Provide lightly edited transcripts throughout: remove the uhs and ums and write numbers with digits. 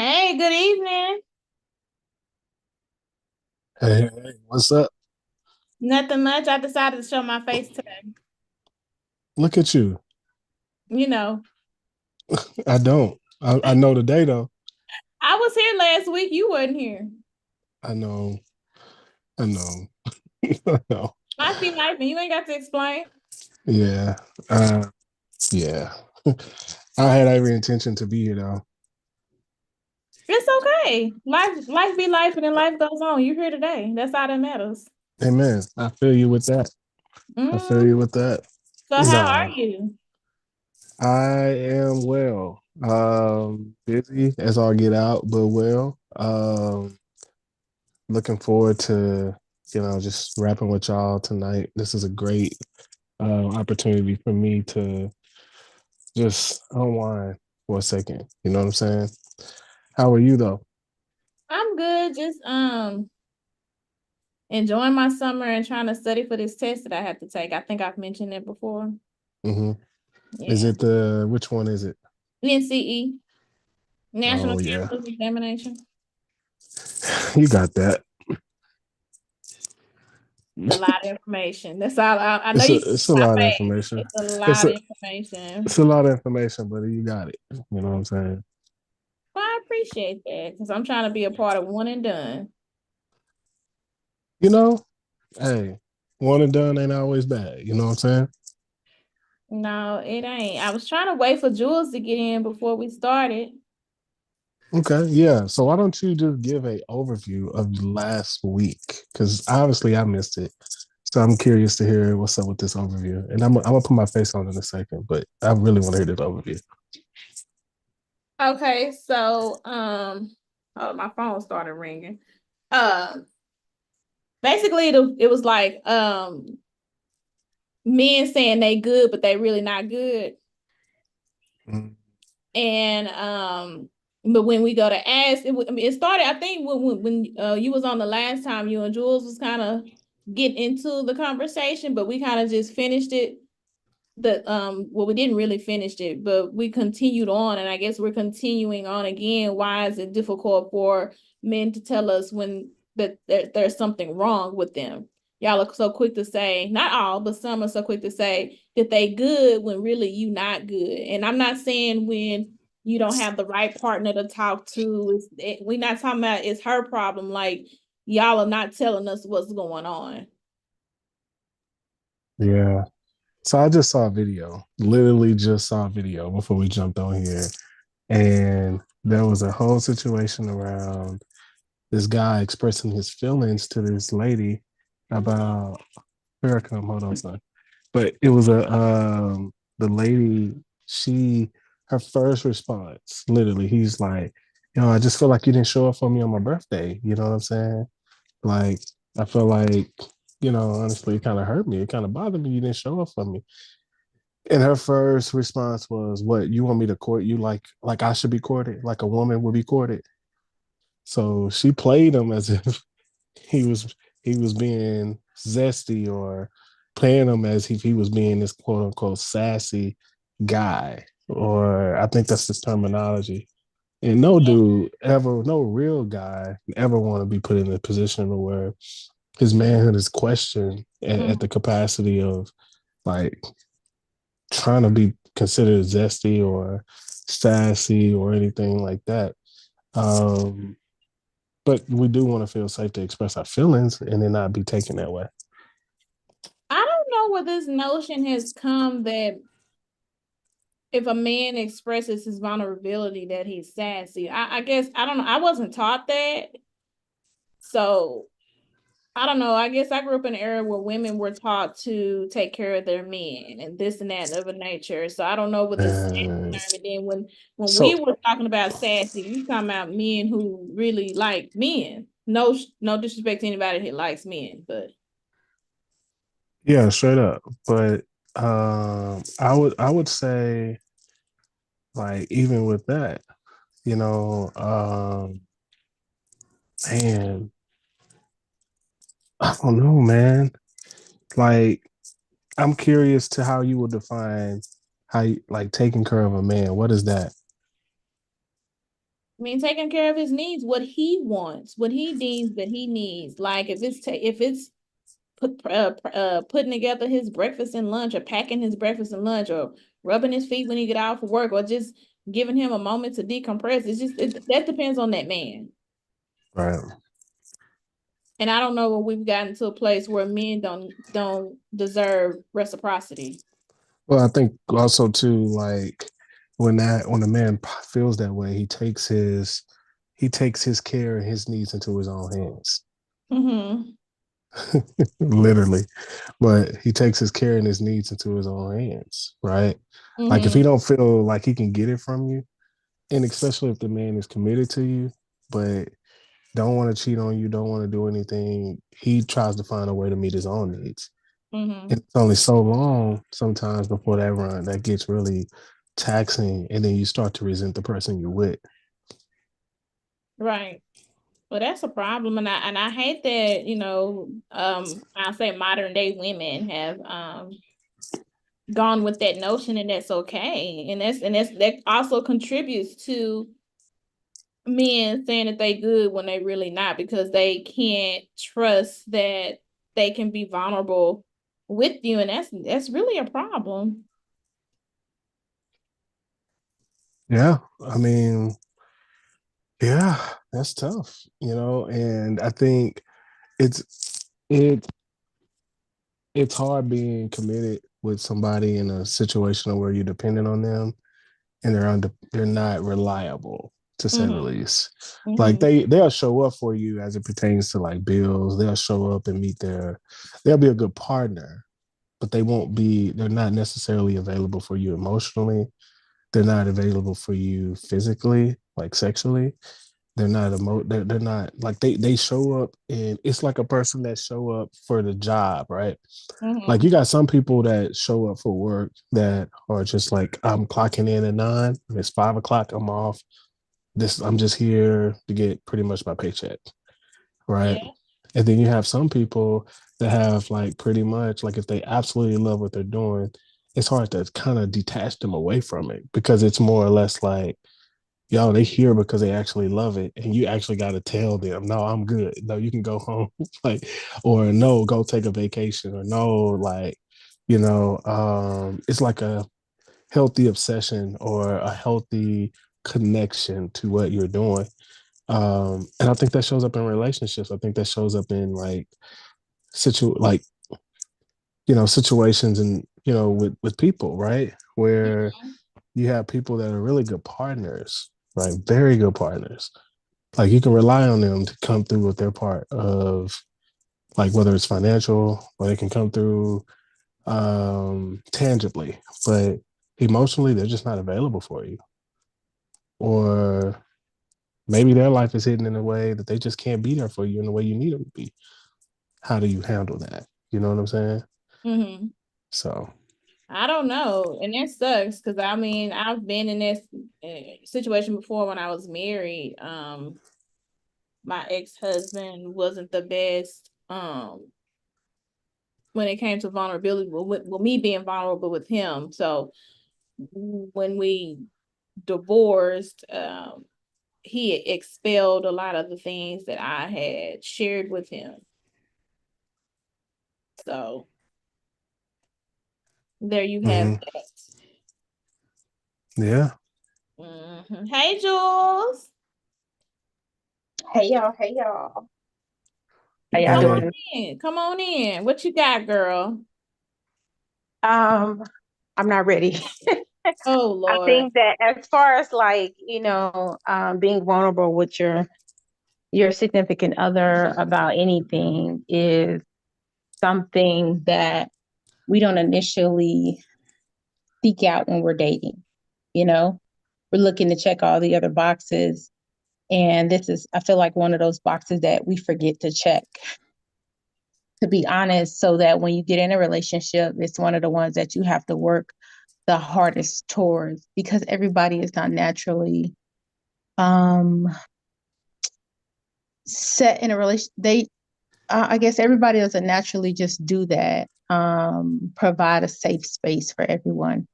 Hey, good evening. Hey, what's up? Nothing much. I decided to show my face today. Look at you. You know, I don't. I know today though. I was here last week. You wasn't here. I know. I know. I know. Life be life, and you ain't got to explain. Yeah. Uh, yeah. I had every intention to be here though. It's okay. Life be life, and then life goes on. You're here today. That's all that matters. Amen. I feel you with that. I feel Mm. you with that. So how are No, you? I am well. Busy as all get out, but well. Looking forward to just rapping with y'all tonight. This is a great opportunity for me to just unwind for a second. You know what I'm saying? How are you though? I'm good. Just enjoying my summer and trying to study for this test that I have to take. I think I've mentioned it before. hmm Is Yeah. it which one is it? NCE, National Oh yeah, Calculus Examination. you got that. It's a lot of information. That's all. I know you see It's a my lot of face. information. It's a It's lot a of information. it's a lot of information, but you got it. You know what I'm saying? Well, I appreciate that because I'm trying to be a part of one and done. You know, hey, one and done ain't always bad. You know what I'm saying? No, it ain't. I was trying to wait for Jules to get in before we started. Okay, yeah. So why don't you just give a overview of last week? Because obviously I missed it. So I'm curious to hear what's up with this overview. And I'm gonna put my face on in a second, but I really want to hear this overview. Okay, so oh, my phone started ringing. Um, Basically it was like men saying they good, but they really not good. Mm, And but when we go to ask, I mean, it started. I think when you was on the last time, you and Jules was kind of getting into the conversation, but we kind of just finished it. Well, we didn't really finish it, but we continued on, and I guess we're continuing on again. Why is it difficult for men to tell us when there's something wrong with them? Y'all are so quick to say, not all, but some are so quick to say that they good when really you not good. And I'm not saying when you don't have the right partner to talk to. We're not talking about it's her problem. Like y'all are not telling us what's going on. yeah. So I just saw a video, literally just saw a video before we jumped on here. And there was a whole situation around this guy expressing his feelings to this lady about here I come, hold on, son. But it was the lady, she her first response, literally, he's like, I just feel like you didn't show up for me on my birthday. You know what I'm saying? Like, I feel like, honestly, it kind of hurt me. It kind of bothered me. You didn't show up for me. And her first response was, "What, you want me to court you like I should be courted, like a woman would be courted?" So she played him as if he was he was being zesty or playing him as if he was being this quote unquote sassy guy. Or I think that's the terminology. And no dude ever, no real guy ever want to be put in a position where his manhood is questioned at the capacity of like trying to be considered zesty or sassy or anything like that. Um, but we do want to feel safe to express our feelings and then not be taken that way. I don't know where this notion has come that if a man expresses his vulnerability that he's sassy. I guess I don't know. I wasn't taught that. So I don't know. I guess I grew up in an era where women were taught to take care of their men and this and that of a nature. So I don't know what the sassy Uh, term. And then when we so were talking about sassy, we talking about men who really like men. No disrespect to anybody who likes men, but yeah, straight up. But I would say like even with that, you know, man, I don't know, man. Like I'm curious to how you would define how you like taking care of a man. What is that? I mean, taking care of his needs, what he wants, what he deems that he needs. Like if it's putting together his breakfast and lunch, or packing his breakfast and lunch, or rubbing his feet when he get out for work, or just giving him a moment to decompress. That depends on that man. Right. And I don't know when we've gotten to a place where men don't deserve reciprocity. Well, I think also too, like when a man feels that way, he takes his care and his needs into his own hands. Mm-hmm. Literally. But he takes his care and his needs into his own hands, right? Like if he Mm-hmm. don't feel like he can get it from you, and especially if the man is committed to you, but don't want to cheat on you, don't want to do anything, he tries to find a way to meet his own needs. Mm-hmm. And it's only so long sometimes before that run that gets really taxing, and then you start to resent the person you're with. Right. Well, that's a problem, and I hate that, I'll say modern day women have gone with that notion, and that's okay. That also contributes to men saying that they good when they really not, because they can't trust that they can be vulnerable with you, and that's really a problem. Yeah. I mean, yeah, that's tough, and I think it's it it's hard being committed with somebody in a situation where you're dependent on them and they're not reliable, to say the Mm-hmm. least. Like Mm-hmm. they'll show up for you as it pertains to like bills. They'll show up and they'll be a good partner, but they're not necessarily available for you emotionally. They're not available for you physically, like sexually. They're not like they show up, and it's like a person that show up for the job, right? Like Mm-hmm. you got some people that show up for work that are just like, I'm clocking in at 9, it's 5 o'clock, I'm off. I'm just here to get pretty much my paycheck, right? Yeah. And then you have some people that have like pretty much like if they absolutely love what they're doing, it's hard to kind of detach them away from it because it's more or less like, yo, they here because they actually love it, and you actually got to tell them, no, I'm good. No, you can go home, like, or no, go take a vacation, or no, like, it's like a healthy obsession or a healthy connection to what you're doing. And I think that shows up in relationships. I think that shows up in like like situations and with people, right? Where you have people that are really good partners, right? Very good partners. Like you can rely on them to come through with their part of like whether it's financial or they can come through tangibly, but emotionally they're just not available for you. Or maybe their life is hidden in a way that they just can't be there for you in the way you need them to be. How do you handle that? You know what I'm saying? Mm-hmm. So, I don't know, and that sucks because I mean I've been in this situation before when I was married. My ex-husband wasn't the best when it came to vulnerability, with me being vulnerable with him. So when we divorced, he expelled a lot of the things that I had shared with him. So there you have mhm. that. Yeah. Hey, Jules. Hey y'all, hey y'all. How y'all Come on Hey. doing? in. Come on in. What you got, girl? Um, I'm not ready. Oh, I Lord. think that as far as like, being vulnerable with your significant other about anything is something that we don't initially seek out when we're dating, you know? We're looking to check all the other boxes. And this is, I feel like one of those boxes that we forget to check, to be honest, so that when you get in a relationship, it's one of the ones that you have to work the hardest towards, because everybody is not naturally um set in a relation. They I guess everybody doesn't naturally just do that, provide a safe space for everyone.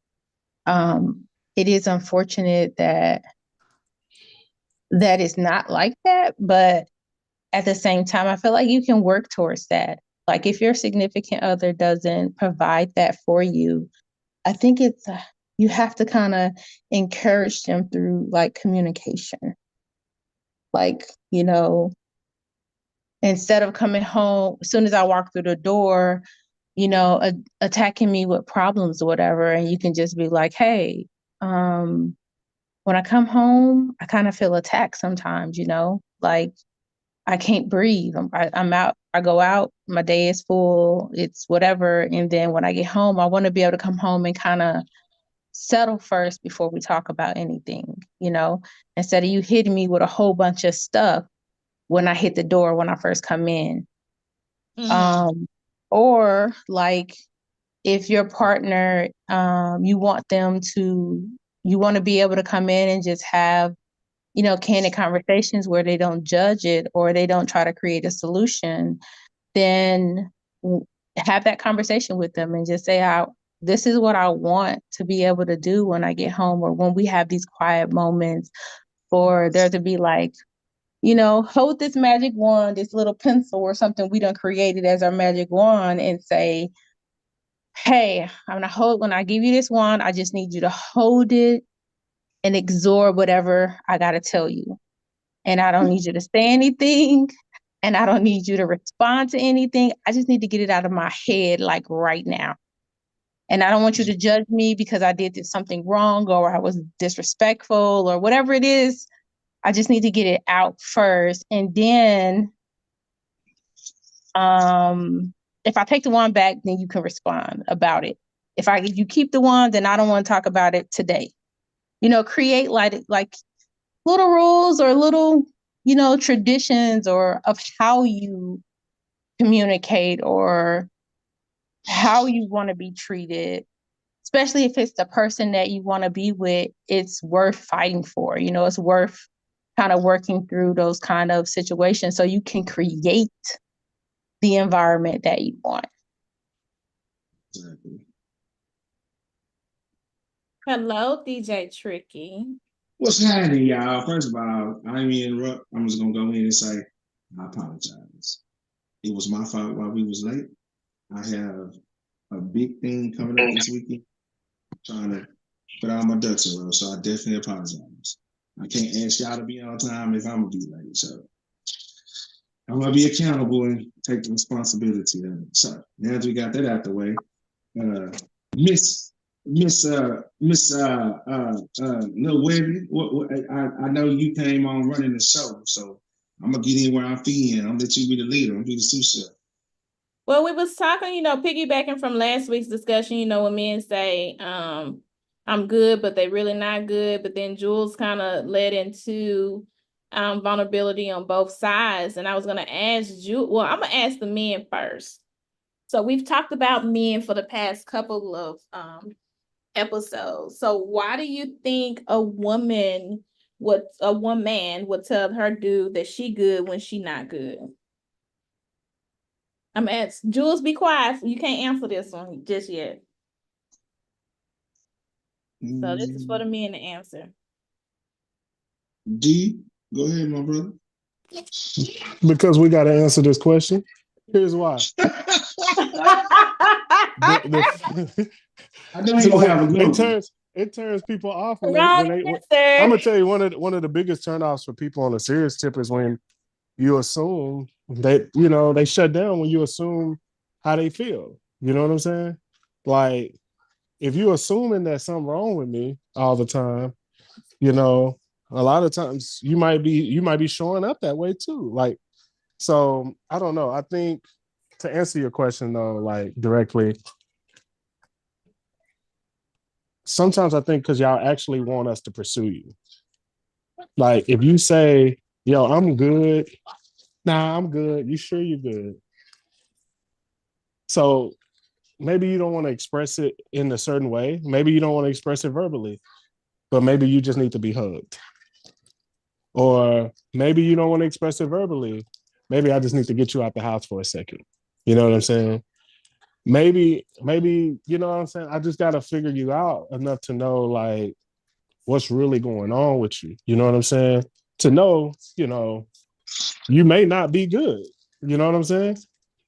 It is unfortunate that that it's not like that. But at the same time, I feel like you can work towards that. Like if your significant other doesn't provide that for you, I think it's you have to kind of encourage them through like communication. Like, instead of coming home as soon as I walk through the door, attacking me with problems or whatever, and you can just be like, hey, when I come home, I kind of feel attacked sometimes, like I can't breathe. I'm out. I go out. My day is full. It's whatever. And then when I get home, I want to be able to come home and kind of settle first before we talk about anything, instead of you hitting me with a whole bunch of stuff when I hit the door when I first come in. Or like if your partner, you want to be able to come in and just have candid conversations where they don't judge it or they don't try to create a solution, then have that conversation with them and just say, this is what I want to be able to do when I get home or when we have these quiet moments, for there to be like, hold this magic wand, this little pencil or something we done created as our magic wand, and say, hey, when I give you this wand, I just need you to hold it and absorb whatever I got to tell you. And I don't need you to say anything. And I don't need you to respond to anything. I just need to get it out of my head, like right now. And I don't want you to judge me because I did something wrong or I was disrespectful or whatever it is. I just need to get it out first. And then if I take the one back, then you can respond about it. If you keep the one, then I don't want to talk about it today. Create like little rules or little, traditions or of how you communicate or how you want to be treated, especially if it's the person that you want to be with. It's worth fighting for, it's worth kind of working through those kind of situations so you can create the environment that you want. Exactly. Hello, DJ Tricky. What's happening, y'all? First of all, I ain't interrupt. I'm just gonna go in and say I apologize. It was my fault while we was late. I have a big thing coming up this weekend. Trying to put all my ducks in a row, so I definitely apologize. I can't ask y'all to be on time if I'm gonna be late, so I'm gonna be accountable and take the responsibility of it. So now that we got that out the way, Miss Lil Webby, I know you came on running the show, so I'm gonna get in where I fit in. I'm gonna let you be the leader. I'm gonna be the sous chef. Well, we was talking, piggybacking from last week's discussion, when men say, I'm good, but they really not good. But then Jules kind of led into vulnerability on both sides. And I was gonna ask Jules, well, I'm gonna ask the men first. So we've talked about men for the past couple of episodes. So why do you think a man would tell her dude that she good when she not good? I'm asking Jules, be quiet. You can't answer this one just yet. So this is for the men to answer. D, go ahead, my brother. Because we got to answer this question. Here's why. I know you gonna have a good it turns people off when I'm gonna tell you one of the biggest turnoffs for people on a serious tip is when you assume that they shut down when you assume how they feel. You know what I'm saying? Like if you assuming that something wrong with me all the time, a lot of times you might be showing up that way too. Like, so I don't know. I think to answer your question though, like directly, sometimes I think because y'all actually want us to pursue you. Like if you say, yo, I'm good. Nah, I'm good. You sure you're good? So maybe you don't want to express it in a certain way. Maybe you don't want to express it verbally, but maybe you just need to be hugged. Or maybe you don't want to express it verbally. Maybe I just need to get you out the house for a second. You know what I'm saying? Maybe, you know what I'm saying? I just got to figure you out enough to know like what's really going on with you. You know what I'm saying? to know, you may not be good. You know what I'm saying?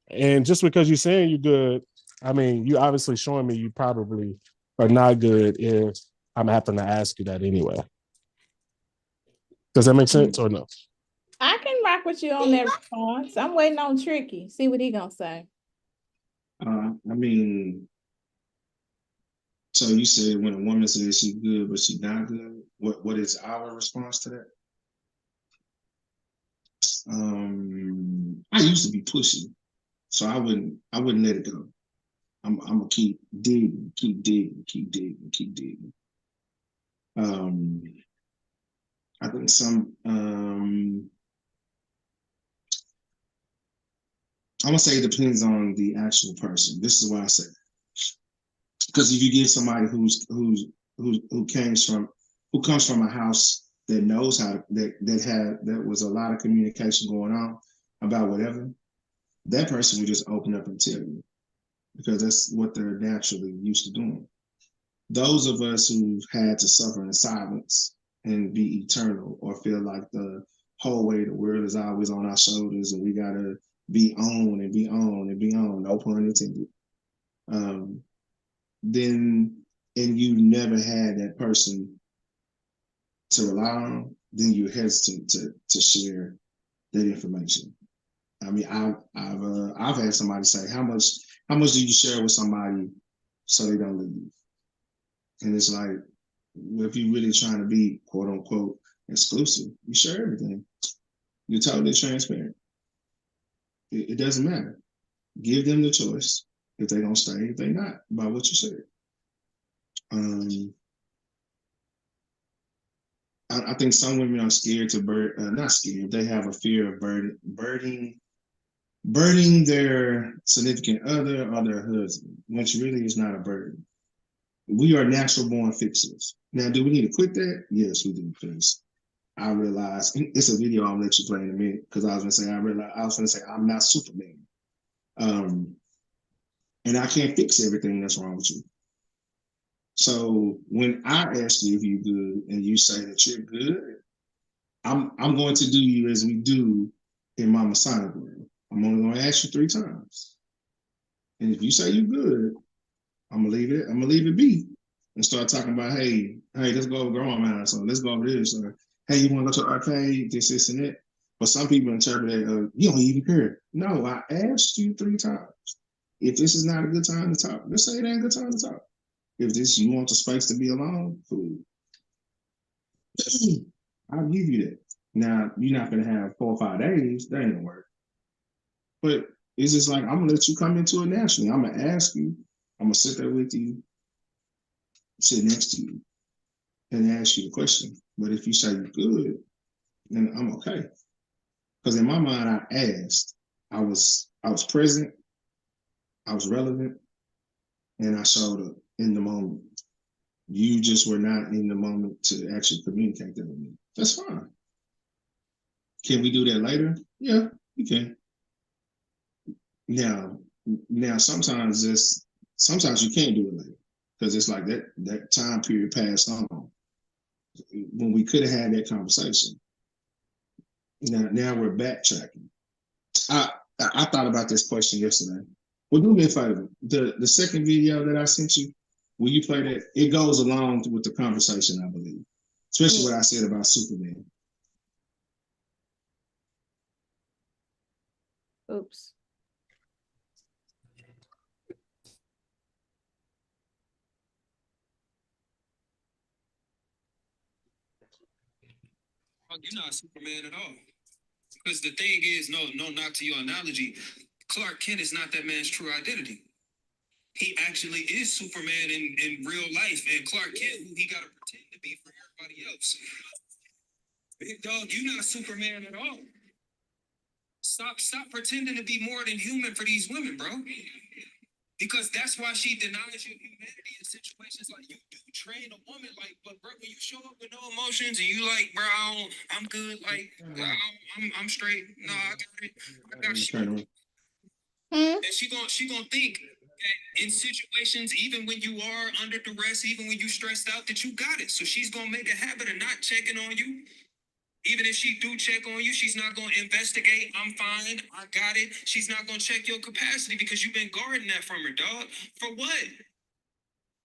And just because you're saying you're good, I mean, you obviously showing me you probably are not good if I'm having to ask you that anyway. Does that make sense or no? I can rock with you on that response. I'm waiting on Tricky. See what he gonna say. I mean, so you said when a woman says she's good but she's not good, what is our response to that? I used to be pushy, so I wouldn't let it go. I'm gonna keep digging, keep digging, keep digging, keep digging. I think I'm gonna say it depends on the actual person. This is why I say, because if you give somebody who comes from a house that knows how that was a lot of communication going on about whatever, that person would just open up and tell you because that's what they're naturally used to doing. Those of us who've had to suffer in silence and be eternal or feel like the whole way the world is always on our shoulders and we gotta be on and be on and be on, no pun intended. Then and you never had that person to rely on, then you're hesitant to share that information. I mean, I've had somebody say, how much do you share with somebody so they don't leave? And it's like, well, if you're really trying to be quote unquote exclusive, you share everything. You're totally transparent. It doesn't matter. Give them the choice if they don't stay, if they not, by what you said. I think some women are scared to not scared. They have a fear of burdening their significant other or their husband, which really is not a burden. We are natural born fixers. Now, do we need to quit that? Yes, we do, because I realize it's a video I'll let you play in a minute because I was gonna say I'm not Superman. And I can't fix everything that's wrong with you. So when I ask you if you're good and you say that you're good, I'm going to do you as we do in my Masonic world. I'm only going to ask you 3 times. And if you say you're good, I'm gonna leave it be and start talking about, hey, let's go over grandma's or let's go over this, or hey, you want to go to the arcade, this, and that. But some people interpret it, you don't even care. No, I asked you 3 times. If this is not a good time to talk, let's say it ain't a good time to talk. If you want the space to be alone, cool. I'll give you that. Now, you're not gonna have 4 or 5 days, that ain't gonna work. But it's just like, I'm gonna let you come into it naturally. I'm gonna ask you, I'm gonna sit there with you, sit next to you, and ask you the question. But if you say you're good, then I'm okay. Because in my mind, I asked, I was present, I was relevant, and I showed up in the moment. You just were not in the moment to actually communicate that with me. That's fine. Can we do that later? Yeah, we can. Now sometimes you can't do it later because it's like that time period passed on when we could have had that conversation. Now we're backtracking. I thought about this question yesterday. Well, do me a favor. The second video that I sent you, will you play that? It goes along with the conversation, I believe, especially what I said about Superman. Oops. You're not Superman at all. Because the thing is, no, not to your analogy, Clark Kent is not that man's true identity. He actually is Superman in real life, and Clark Kent, who he got to pretend to be for everybody else. Big dog, you're not Superman at all. Stop pretending to be more than human for these women, bro. Because that's why she denies you humanity in situations like you do train a woman, like, but bro, when you show up with no emotions and you like, bro, I'm good, like, I'm straight. No, I got it. I got you. And she gonna think that in situations, even when you are under duress, even when you stressed out, that you got it. So she's gonna make a habit of not checking on you. Even if she do check on you, she's not gonna investigate. I'm fine. I got it. She's not gonna check your capacity because you've been guarding that from her, dog. For what?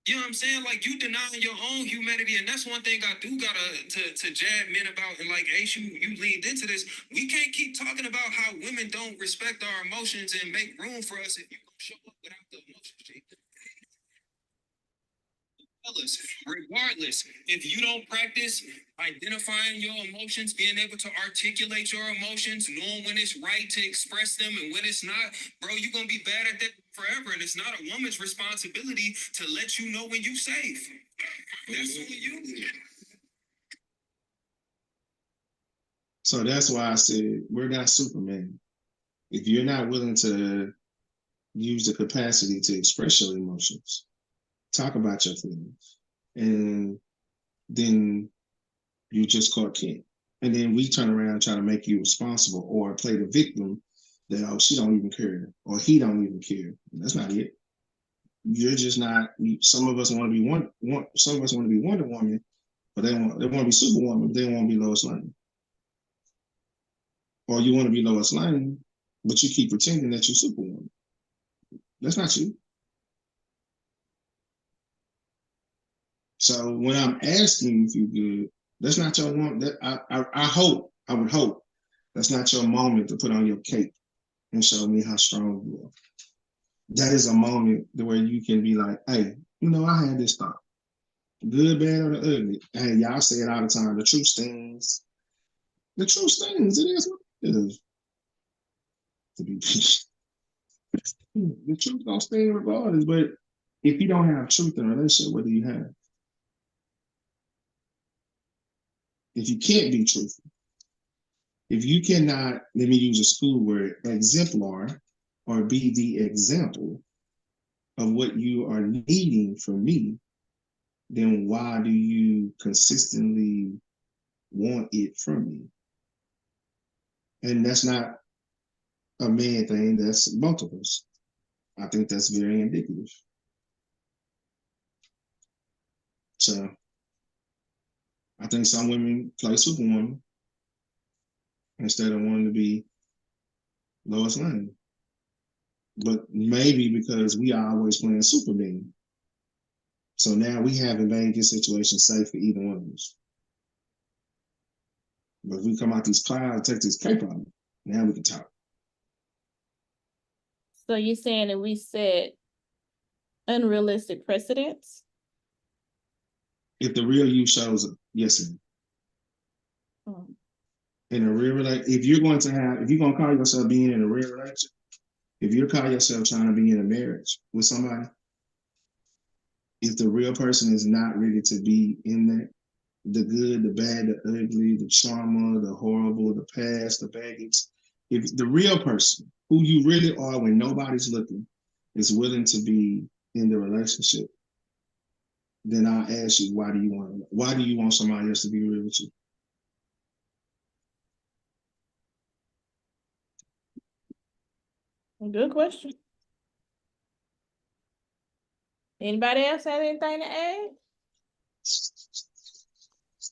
You know what I'm saying? Like, you denying your own humanity, and that's one thing I do gotta to jab men about. And like, Ace, you leaned into this. We can't keep talking about how women don't respect our emotions and make room for us if you gonna show up without the emotions, Jake. Fellas, regardless, if you don't practice identifying your emotions, being able to articulate your emotions, knowing when it's right to express them and when it's not, bro, you're gonna be bad at that forever. And it's not a woman's responsibility to let you know when you're safe. That's on you. So that's why I said we're not Superman. If you're not willing to use the capacity to express your emotions, talk about your feelings, and then you just caught Ken. And then we turn around and try to make you responsible or play the victim that, oh, she don't even care or he don't even care. That's not it. You're just not. Some of us want to be some of us want to be Wonder Woman, but they want to be Superwoman, but they want to be Lois Lane. Or you want to be Lois Lane, but you keep pretending that you're Superwoman. That's not you. So when I'm asking if you're good, that's not your moment. That I would hope that's not your moment to put on your cape and show me how strong you are. That is a moment where you can be like, hey, I had this thought. Good, bad, or the ugly. Hey, y'all say it all the time. The truth stings. The truth stings. It is what it is. To be the truth don't sting regardless. But if you don't have truth in a relationship, what do you have? If you can't be truthful, if you cannot, let me use a school word, exemplar, or be the example of what you are needing from me, then why do you consistently want it from me? And that's not a man thing, that's both of us. I think that's very indicative. So I think some women play Superwoman instead of wanting to be Lois Lane. But maybe because we are always playing Superman. So now we haven't made this situation safe for either one of us. But if we come out these clouds, take this cape on, now we can talk. So you're saying that we set unrealistic precedents? If the real you shows up, yes, sir. In a real relationship, if you're going to call yourself being in a real relationship, if you call yourself trying to be in a marriage with somebody, if the real person is not ready to be in that, the good, the bad, the ugly, the trauma, the horrible, the past, the baggage, if the real person, who you really are when nobody's looking, is willing to be in the relationship, then I'll ask you, why do you want somebody else to be real with you? Good question. Anybody else have anything to add?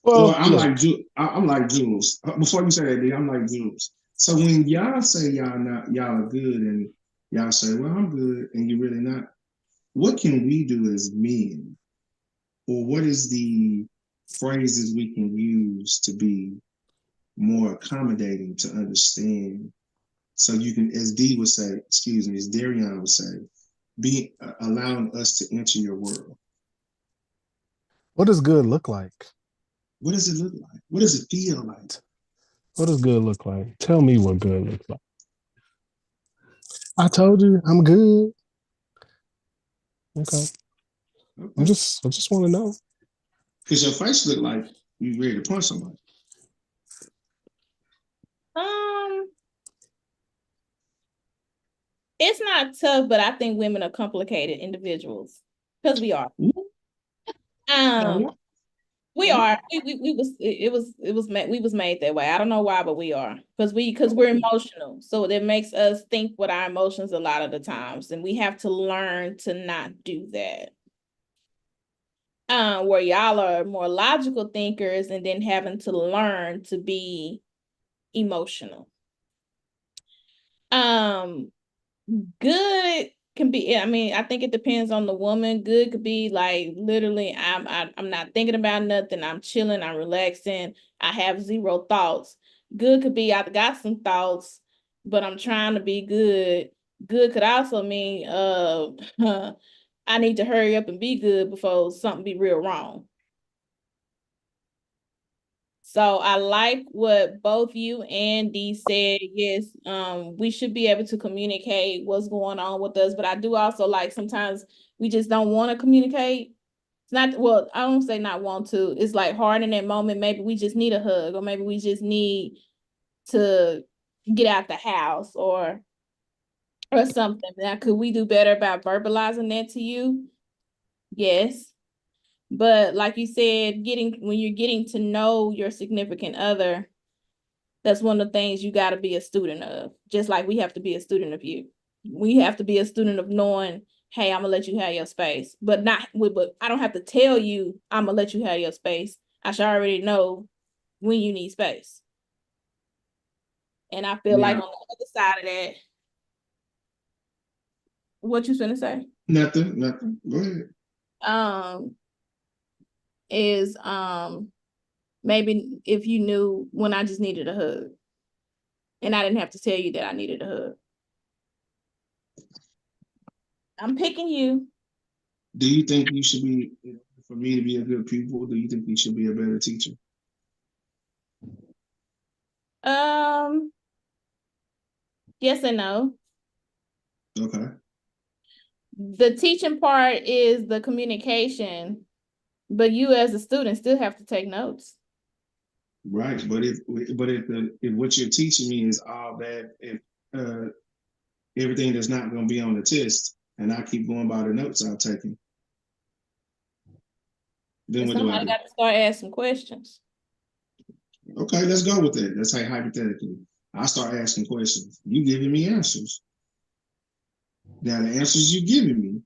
Well, Well, I'm look, like Jules. Before you say that, D, I'm like Jules. So when y'all say y'all are good, and y'all say, well, I'm good, and you're really not, what can we do as men? Or what is the phrases we can use to be more accommodating to understand? So you can, as D would say, excuse me, as Darion would say, be allowing us to enter your world. what does good look like? What does it look like? What does it feel like? What does good look like? Tell me what good looks like. I told you I'm good. Okay. I just want to know. Because your face look like you ready to punch somebody. It's not tough, but I think women are complicated individuals because we are. We are. We was made that way. I don't know why, but we are because we're emotional. So that makes us think with our emotions a lot of the times, and we have to learn to not do that. where y'all are more logical thinkers and then having to learn to be emotional. Good can be, I mean, I think it depends on the woman. Good could be like literally I'm not thinking about nothing. I'm chilling, I'm relaxing, I have zero thoughts. Good could be I've got some thoughts, but I'm trying to be good. Good could also mean I need to hurry up and be good before something be real wrong. So I like what both you and Dee said. Yes, we should be able to communicate what's going on with us, but I do also like sometimes we just don't want to communicate. It's not, well, I don't say not want to. It's like hard in that moment. Maybe we just need a hug, or maybe we just need to get out the house or something. Now, could we do better about verbalizing that to you? Yes. But like you said, when you're getting to know your significant other, that's one of the things you got to be a student of. Just like we have to be a student of you. We have to be a student of knowing, hey, I'm gonna let you have your space, but I don't have to tell you I'm gonna let you have your space. I should already know when you need space. And I feel like on the other side of that, what you gonna say? Nothing. Go ahead. Is maybe if you knew when I just needed a hug, and I didn't have to tell you that I needed a hug. I'm picking you. Do you think you should be, for me to be a good pupil, do you think you should be a better teacher? Yes and no. Okay. The teaching part is the communication, but you as a student still have to take notes. Right, but if what you're teaching me is all that, if everything that's not going to be on the test, and I keep going by the notes I've taken, then what do I Somebody do? got to start asking questions. Okay, let's go with that. Let's say hypothetically, I start asking questions. You giving me answers. Now the answers you giving me,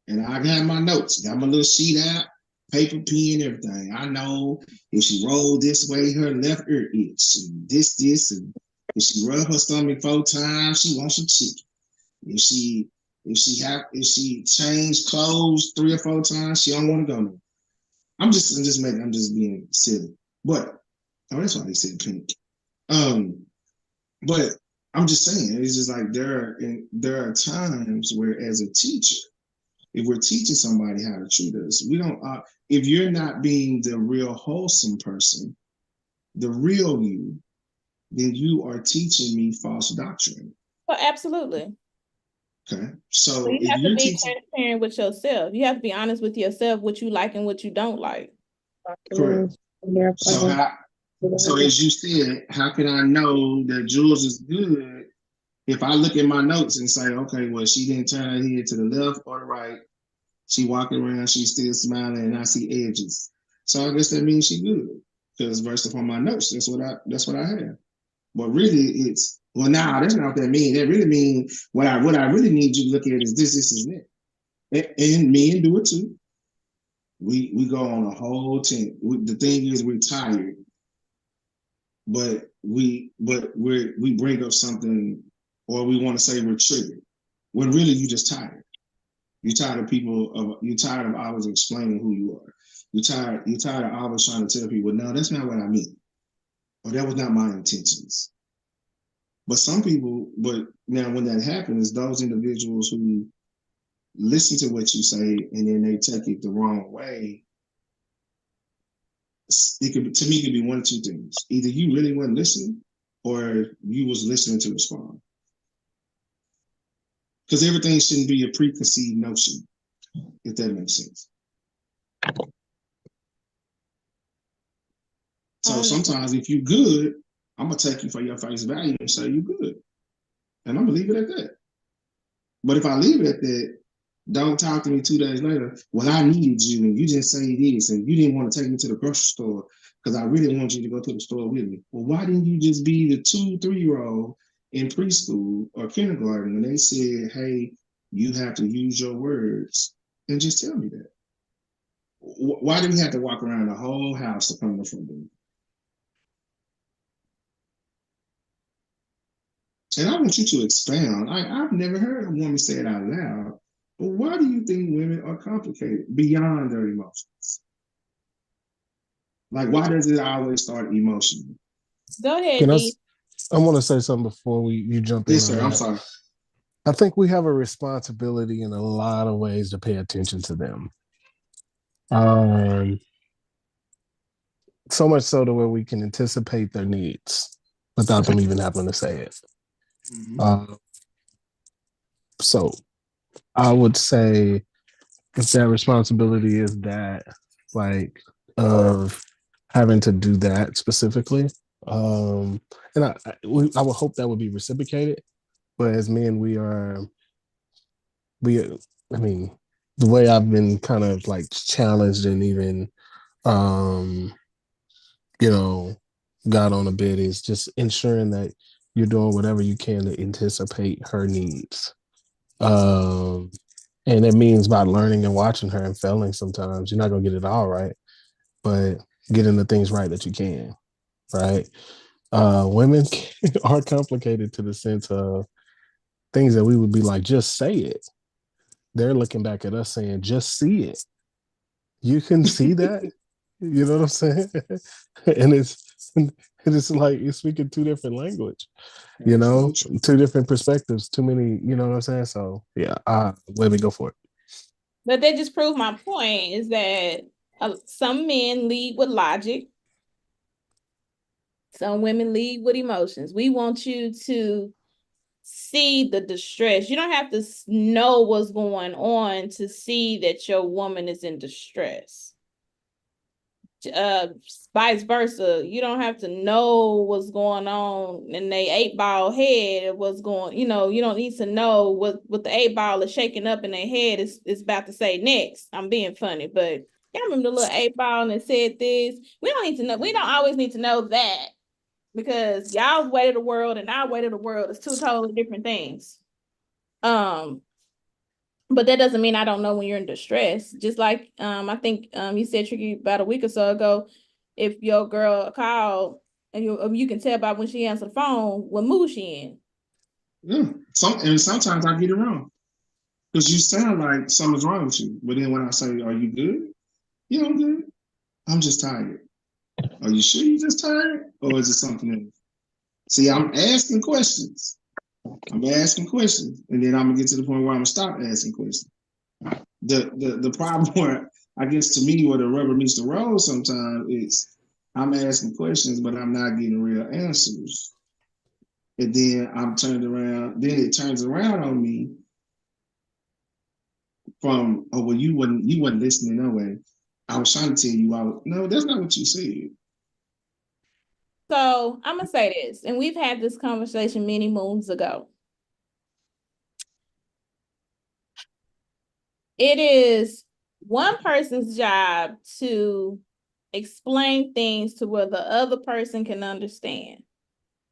and I got my notes, got my little sheet out, paper, pen, everything. I know if she rolled this way, her left ear itch, and this, and if she rub her stomach 4 times, she wants some chicken. If she changed clothes 3 or 4 times, she don't want to go there. I'm just being silly. But that's why they said pink. But I'm just saying, it's just like there are times where, as a teacher, if we're teaching somebody how to treat us, we don't. If you're not being the real wholesome person, the real you, then you are teaching me false doctrine. Well, absolutely. Okay, So so you if have to you're be teaching, transparent with yourself. You have to be honest with yourself, what you like and what you don't like. correct. So as you said, how can I know that Jules is good if I look at my notes and say, okay, well, she didn't turn her head to the left or the right. She walking around, she's still smiling, and I see edges. So I guess that means she good. Because based upon my notes, that's what I have. But really, it's that's not what that means. That really means what I really need you to look at is this, and that. And men do it too. We go on a whole team. The thing is, we're tired, but we bring up something, or we want to say we're triggered. When really you just tired. You're tired of always explaining who you are. You're tired of always trying to tell people, no, that's not what I mean. Or that was not my intentions. But now when that happens, those individuals who listen to what you say and then they take it the wrong way, to me, it could be one of two things. Either you really weren't listening or you was listening to respond. Because everything shouldn't be a preconceived notion, if that makes sense. So sometimes if you good, I'm gonna take you for your face value and say you good. And I'm gonna leave it at that. But if I leave it at that, don't talk to me 2 days later. Well, I needed you and you didn't say this and you didn't want to take me to the grocery store because I really want you to go to the store with me. Well, why didn't you just be the 2, 3-year-old in preschool or kindergarten when they said, hey, you have to use your words, and just tell me that? Why do we have to walk around the whole house to come to the front door? And I want you to expound. I've never heard a woman say it out loud, but why do you think women are complicated beyond their emotions? Like, why does it always start emotionally? Go ahead, Can I? D. I want to say something before you jump in Yes, on sir. I'm that. sorry. I think we have a responsibility in a lot of ways to pay attention to them. Um, so much so to where we can anticipate their needs without them even having to say it. Mm-hmm. So I would say if that responsibility is that, like, of having to do that specifically, and I would hope that would be reciprocated. But as men, we, I mean, the way I've been kind of like challenged and even, um, you know, got on a bit is just ensuring that you're doing whatever you can to anticipate her needs. Um, and it means by learning and watching her and failing sometimes. You're not gonna get it all right, but getting the things right that you can, right? Women are complicated to the sense of things that we would be like, just say it. They're looking back at us saying, just see it. You can see that. You know what I'm saying? and it's like you're speaking two different language, two different perspectives, too many, you know what I'm saying? So yeah, let me go for it. But that just proved my point is that some men lead with logic. Some women lead with emotions. We want you to see the distress. You don't have to know what's going on to see that your woman is in distress. Vice versa. You don't have to know what's going on in the 8-ball head, what's going, you don't need to know what the 8-ball is shaking up in their head is about to say next. I'm being funny, but y'all remember the little 8-ball and it said this. We don't need to know, we don't always need to know that because y'all's way of the world and our way of the world is two totally different things. But that doesn't mean I don't know when you're in distress. Just like I think you said Tricky about a week or so ago, if your girl called and you can tell by when she answered the phone what mood she in. Yeah. Sometimes I get it wrong because you sound like something's wrong with you. But then when I say, "Are you good?" Yeah, I'm good. I'm just tired. Are you sure you're just tired, or is it something else? See, I'm asking questions. I'm asking questions, and then I'm gonna get to the point where I'm gonna stop asking questions. The problem where I guess to me where the rubber meets the road sometimes is I'm asking questions, but I'm not getting real answers. And then I'm turned around, then it turns around on me from, oh well, you wasn't listening no way. I was trying to tell you no, that's not what you said. So I'm gonna say this, and we've had this conversation many moons ago. It is one person's job to explain things to where the other person can understand.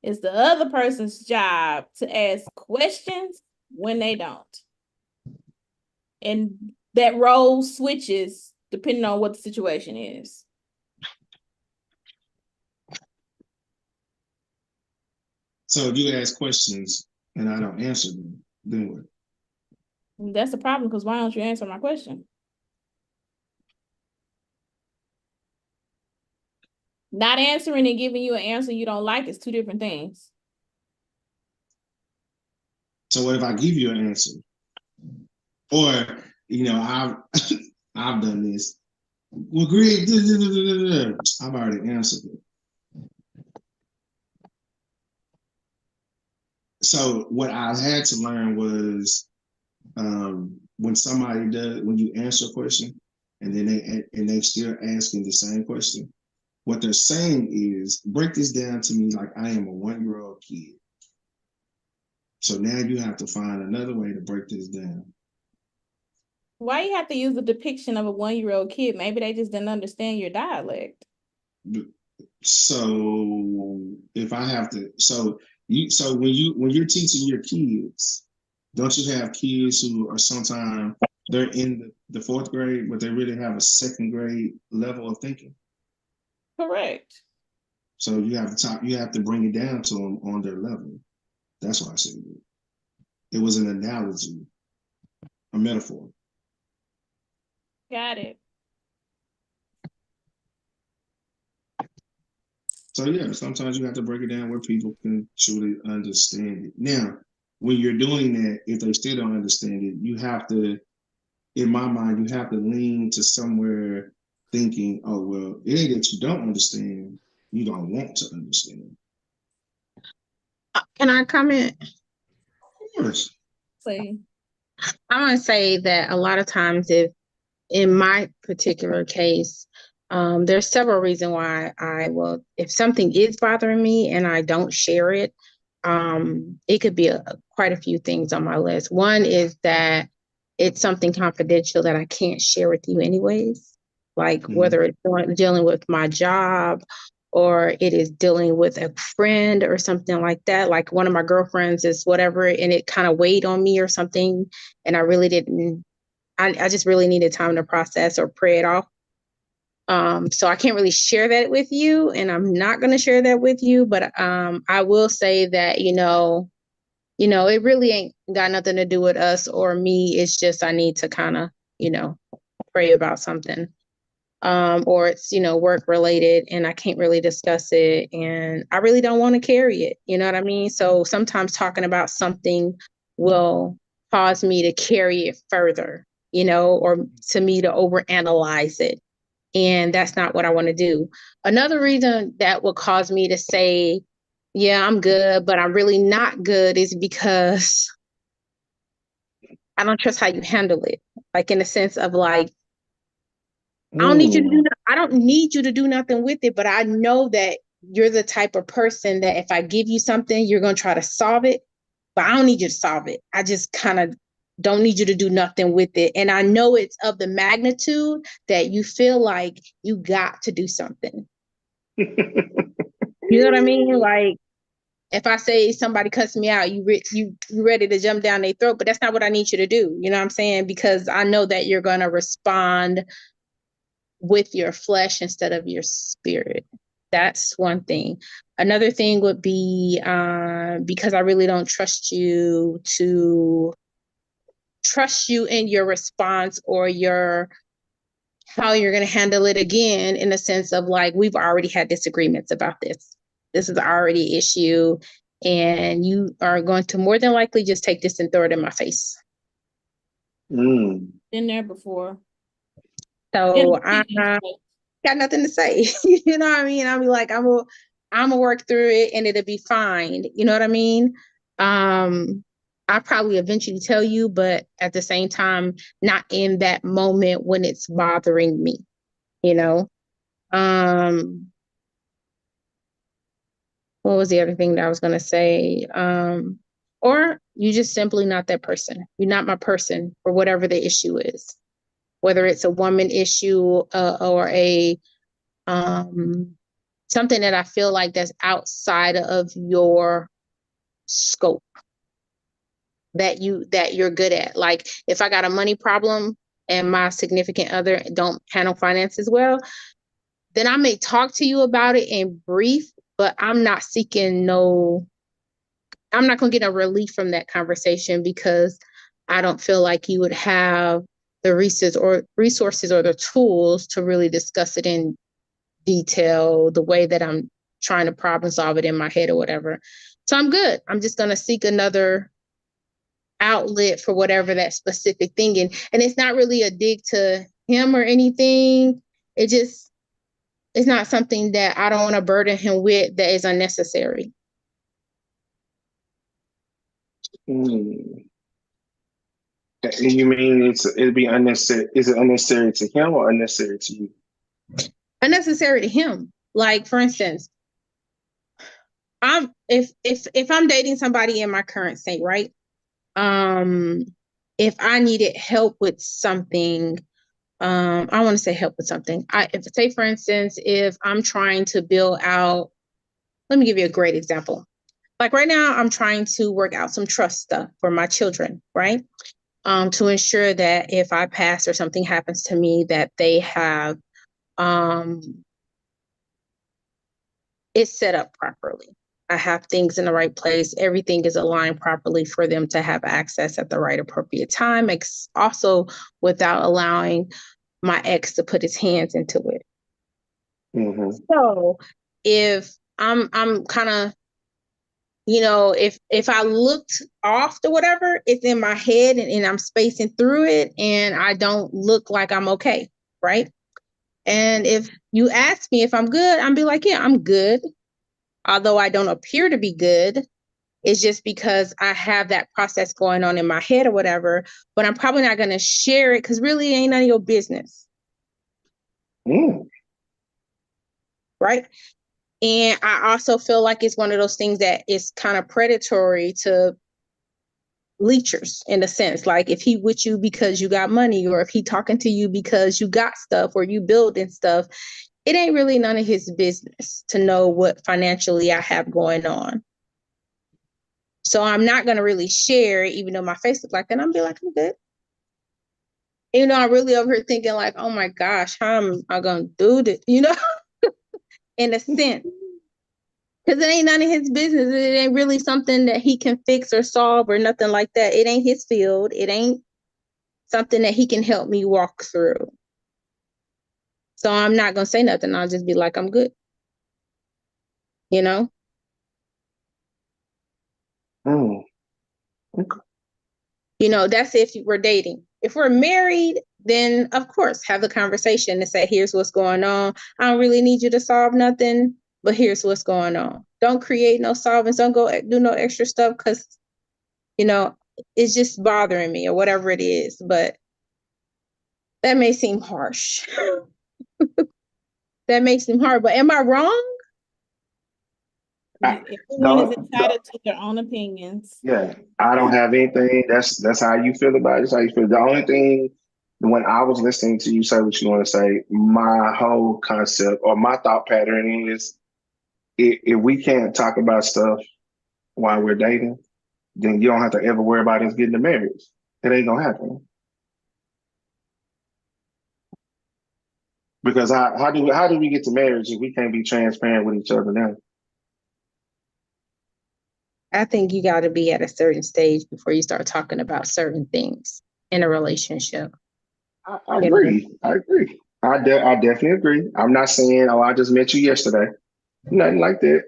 It's the other person's job to ask questions when they don't. And that role switches depending on what the situation is. So if you ask questions and I don't answer them, then what? And that's the problem because why don't you answer my question? Not answering and giving you an answer you don't like is two different things. So what if I give you an answer? Or, I've I've done this. Well, Greg, I've already answered it. So what I had to learn was when you answer a question and then they still asking the same question, what they're saying is, break this down to me like I am a 1-year-old kid. So now you have to find another way to break this down. Why you have to use the depiction of a 1-year-old kid? Maybe they just didn't understand your dialect. So if I have to, so when you're teaching your kids, Don't you have kids who are sometimes they're in the fourth grade, but they really have a second grade level of thinking? Correct. So you have to bring it down to them on their level. That's why I said it. It was an analogy, a metaphor. Got it. So yeah, sometimes you have to break it down where people can truly understand it. Now, when you're doing that, if they still don't understand it, you have to, in my mind, you have to lean to somewhere thinking, oh well, it ain't that you don't understand, you don't want to understand. Can I comment? Of course. See. I'm going to say that a lot of times, if in my particular case, there's several reasons why I will, if something is bothering me and I don't share it, it could be quite a few things on my list. One is that it's something confidential that I can't share with you anyways, like whether it's dealing with my job or it is dealing with a friend or something like that. Like one of my girlfriends is whatever, and it kind of weighed on me or something, and I really didn't I just really needed time to process or pray it off. So I can't really share that with you, and I'm not going to share that with you. But I will say that it really ain't got nothing to do with us or me. It's just I need to kind of pray about something, or it's work related, and I can't really discuss it, and I really don't want to carry it. You know what I mean? So sometimes talking about something will cause me to carry it further, or to me to overanalyze it. And that's not what I want to do. Another reason that will cause me to say, yeah, I'm good, but I'm really not good is because I don't trust how you handle it. Like in the sense of like, I don't need you to do nothing with it, but I know that you're the type of person that if I give you something, you're going to try to solve it, but I don't need you to solve it. I just kind of don't need you to do nothing with it. And I know it's of the magnitude that you feel like you got to do something. You know what I mean? Like if I say somebody cuts me out, you ready to jump down their throat, but that's not what I need you to do. You know what I'm saying? Because I know that you're going to respond with your flesh instead of your spirit. That's one thing. Another thing would be because I really don't trust you to trust you in your response or how you're going to handle it again, in a sense of like, we've already had disagreements about this. This is already an issue, and you are going to more than likely just take this and throw it in my face. Been there before. So I got nothing to say. You know what I mean? I'll be like, I'm gonna work through it and it'll be fine. You know what I mean? I'll probably eventually tell you, but at the same time, not in that moment when it's bothering me, you know? What was the other thing that I was gonna say? Or you just simply not that person. You're not my person for whatever the issue is, whether it's a woman issue or a something that I feel like that's outside of your scope that you're good at. Like if I got a money problem and my significant other don't handle finances well, then I may talk to you about it in brief, but I'm not going to get a relief from that conversation because I don't feel like you would have the resources or the tools to really discuss it in detail the way that I'm trying to problem solve it in my head or whatever. So I'm good. I'm just going to seek another outlet for whatever that specific thing. And it's not really a dig to him or anything. It's not something that I don't want to burden him with that is unnecessary. And you mean it'd be unnecessary? Is it unnecessary to him or unnecessary to you? Unnecessary to him. Like for instance, if I'm dating somebody in my current state, right? If I needed help with something, I want to say help with something. Say for instance, if I'm trying to build out, let me give you a great example. like right now, I'm trying to work out some trust stuff for my children, right? To ensure that if I pass or something happens to me, that they have it's set up properly. I have things in the right place. Everything is aligned properly for them to have access at the right appropriate time. Also, without allowing my ex to put his hands into it. Mm-hmm. So if I'm kind of, if I looked off or whatever, it's in my head and I'm spacing through it and I don't look like I'm okay, right? And if you ask me if I'm good, I'll be like, yeah, I'm good. Although I don't appear to be good, it's just because I have that process going on in my head or whatever, but I'm probably not going to share it because really it ain't none of your business. Right? And I also feel like it's one of those things that is kind of predatory to leechers in a sense. Like if he with you because you got money, or if he talking to you because you got stuff or you building stuff, it ain't really none of his business to know what financially I have going on. So I'm not going to really share, even though my face looks like that. I'm be like, I'm good. Even though I'm really over here thinking like, oh my gosh, how am I going to do this? In a sense. Because it ain't none of his business. It ain't really something that he can fix or solve or nothing like that. It ain't his field. It ain't something that he can help me walk through. So I'm not going to say nothing. I'll just be like, I'm good. Okay. That's if we're dating. If we're married, then of course have the conversation and say, here's what's going on. I don't really need you to solve nothing, but here's what's going on. Don't create no solvents. Don't go do no extra stuff because, it's just bothering me or whatever it is. But that may seem harsh. That makes them hard. But am I wrong? Everyone is entitled to their own opinions. Yeah, I don't have anything. That's how you feel about it. That's how you feel. The only thing, when I was listening to you say what you want to say, my whole concept or my thought pattern is, if we can't talk about stuff while we're dating, then you don't have to ever worry about us getting a marriage. It ain't gonna happen. Because how do we get to marriage if we can't be transparent with each other now? I think you got to be at a certain stage before you start talking about certain things in a relationship. I agree. I agree. I definitely agree. I'm not saying, oh, I just met you yesterday. Nothing like that.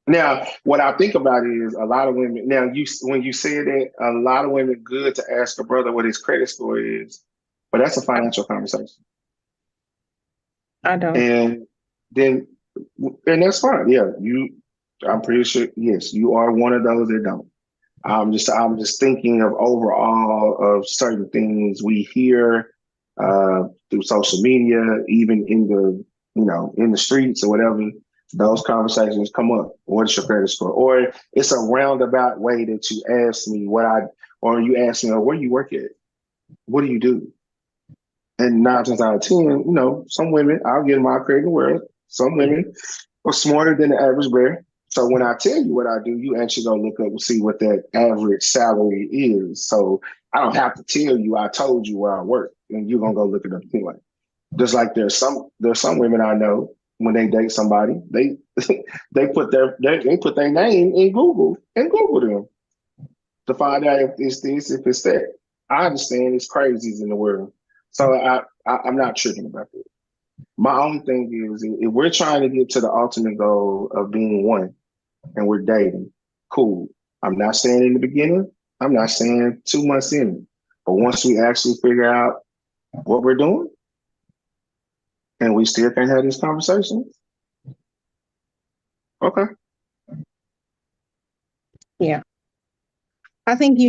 Now, what I think about is a lot of women. Now, when you said that, a lot of women good to ask a brother what his credit score is, but that's a financial conversation. I don't. And then, and that's fine. Yeah, I'm pretty sure. Yes, you are one of those that don't. I'm just thinking of overall of certain things we hear through social media, even in in the streets or whatever. Those conversations come up. What's your credit score? Or it's a roundabout way that you ask me or you ask me, oh, where you work at? What do you do? And 9 times out of 10, some women, I'll give my credit in the world. Some women are smarter than the average bear. So when I tell you what I do, you actually go look up and see what that average salary is. So I don't have to tell you I told you where I work, and you're gonna go look it up anyway. Just like there's some women I know when they date somebody, they they put their name in Google and Google them to find out if it's this, if it's that. I understand it's crazies in the world, so I'm not tripping about that. My only thing is, if we're trying to get to the ultimate goal of being one and we're dating, cool. I'm not saying in the beginning, I'm not saying 2 months in, but once we actually figure out what we're doing and we still can't have this conversation, okay. Yeah. I think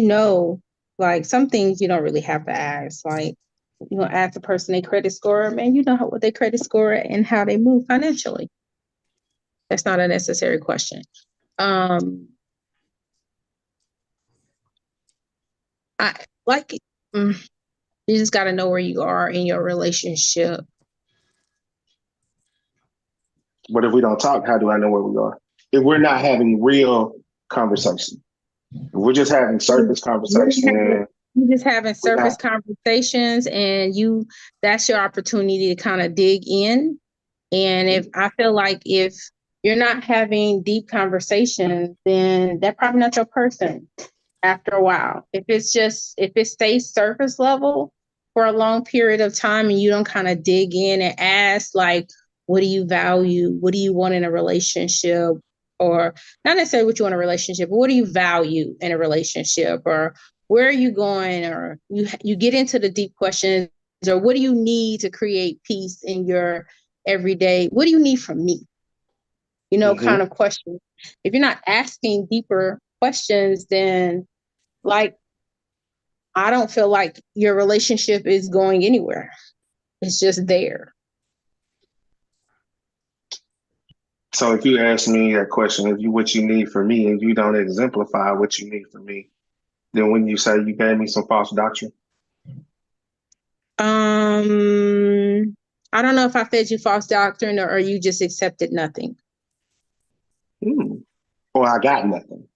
like some things you don't really have to ask. Like you gonna ask the person their credit score, man, you know what their credit score and how they move financially. That's not a necessary question. I like you just got to know where you are in your relationship. But if we don't talk, how do I know where we are? If we're not having real conversation. If we're just having surface conversation. You're just having surface not, conversations, and that's your opportunity to kind of dig in. And if I feel like if you're not having deep conversations, then that's probably not your person after a while. If it stays surface level for a long period of time and you don't kind of dig in and ask, like, what do you value? What do you want in a relationship? Or not necessarily what you want in a relationship, but what do you value in a relationship? Or where are you going? Or you get into the deep questions, or what do you need to create peace in your everyday? What do you need from me? Kind of question. If you're not asking deeper questions, then like, I don't feel like your relationship is going anywhere. It's just there. So if you ask me that question, what you need from me, and you don't exemplify what you need from me, then when you say you gave me some false doctrine? I don't know if I fed you false doctrine or you just accepted nothing. Or I got nothing.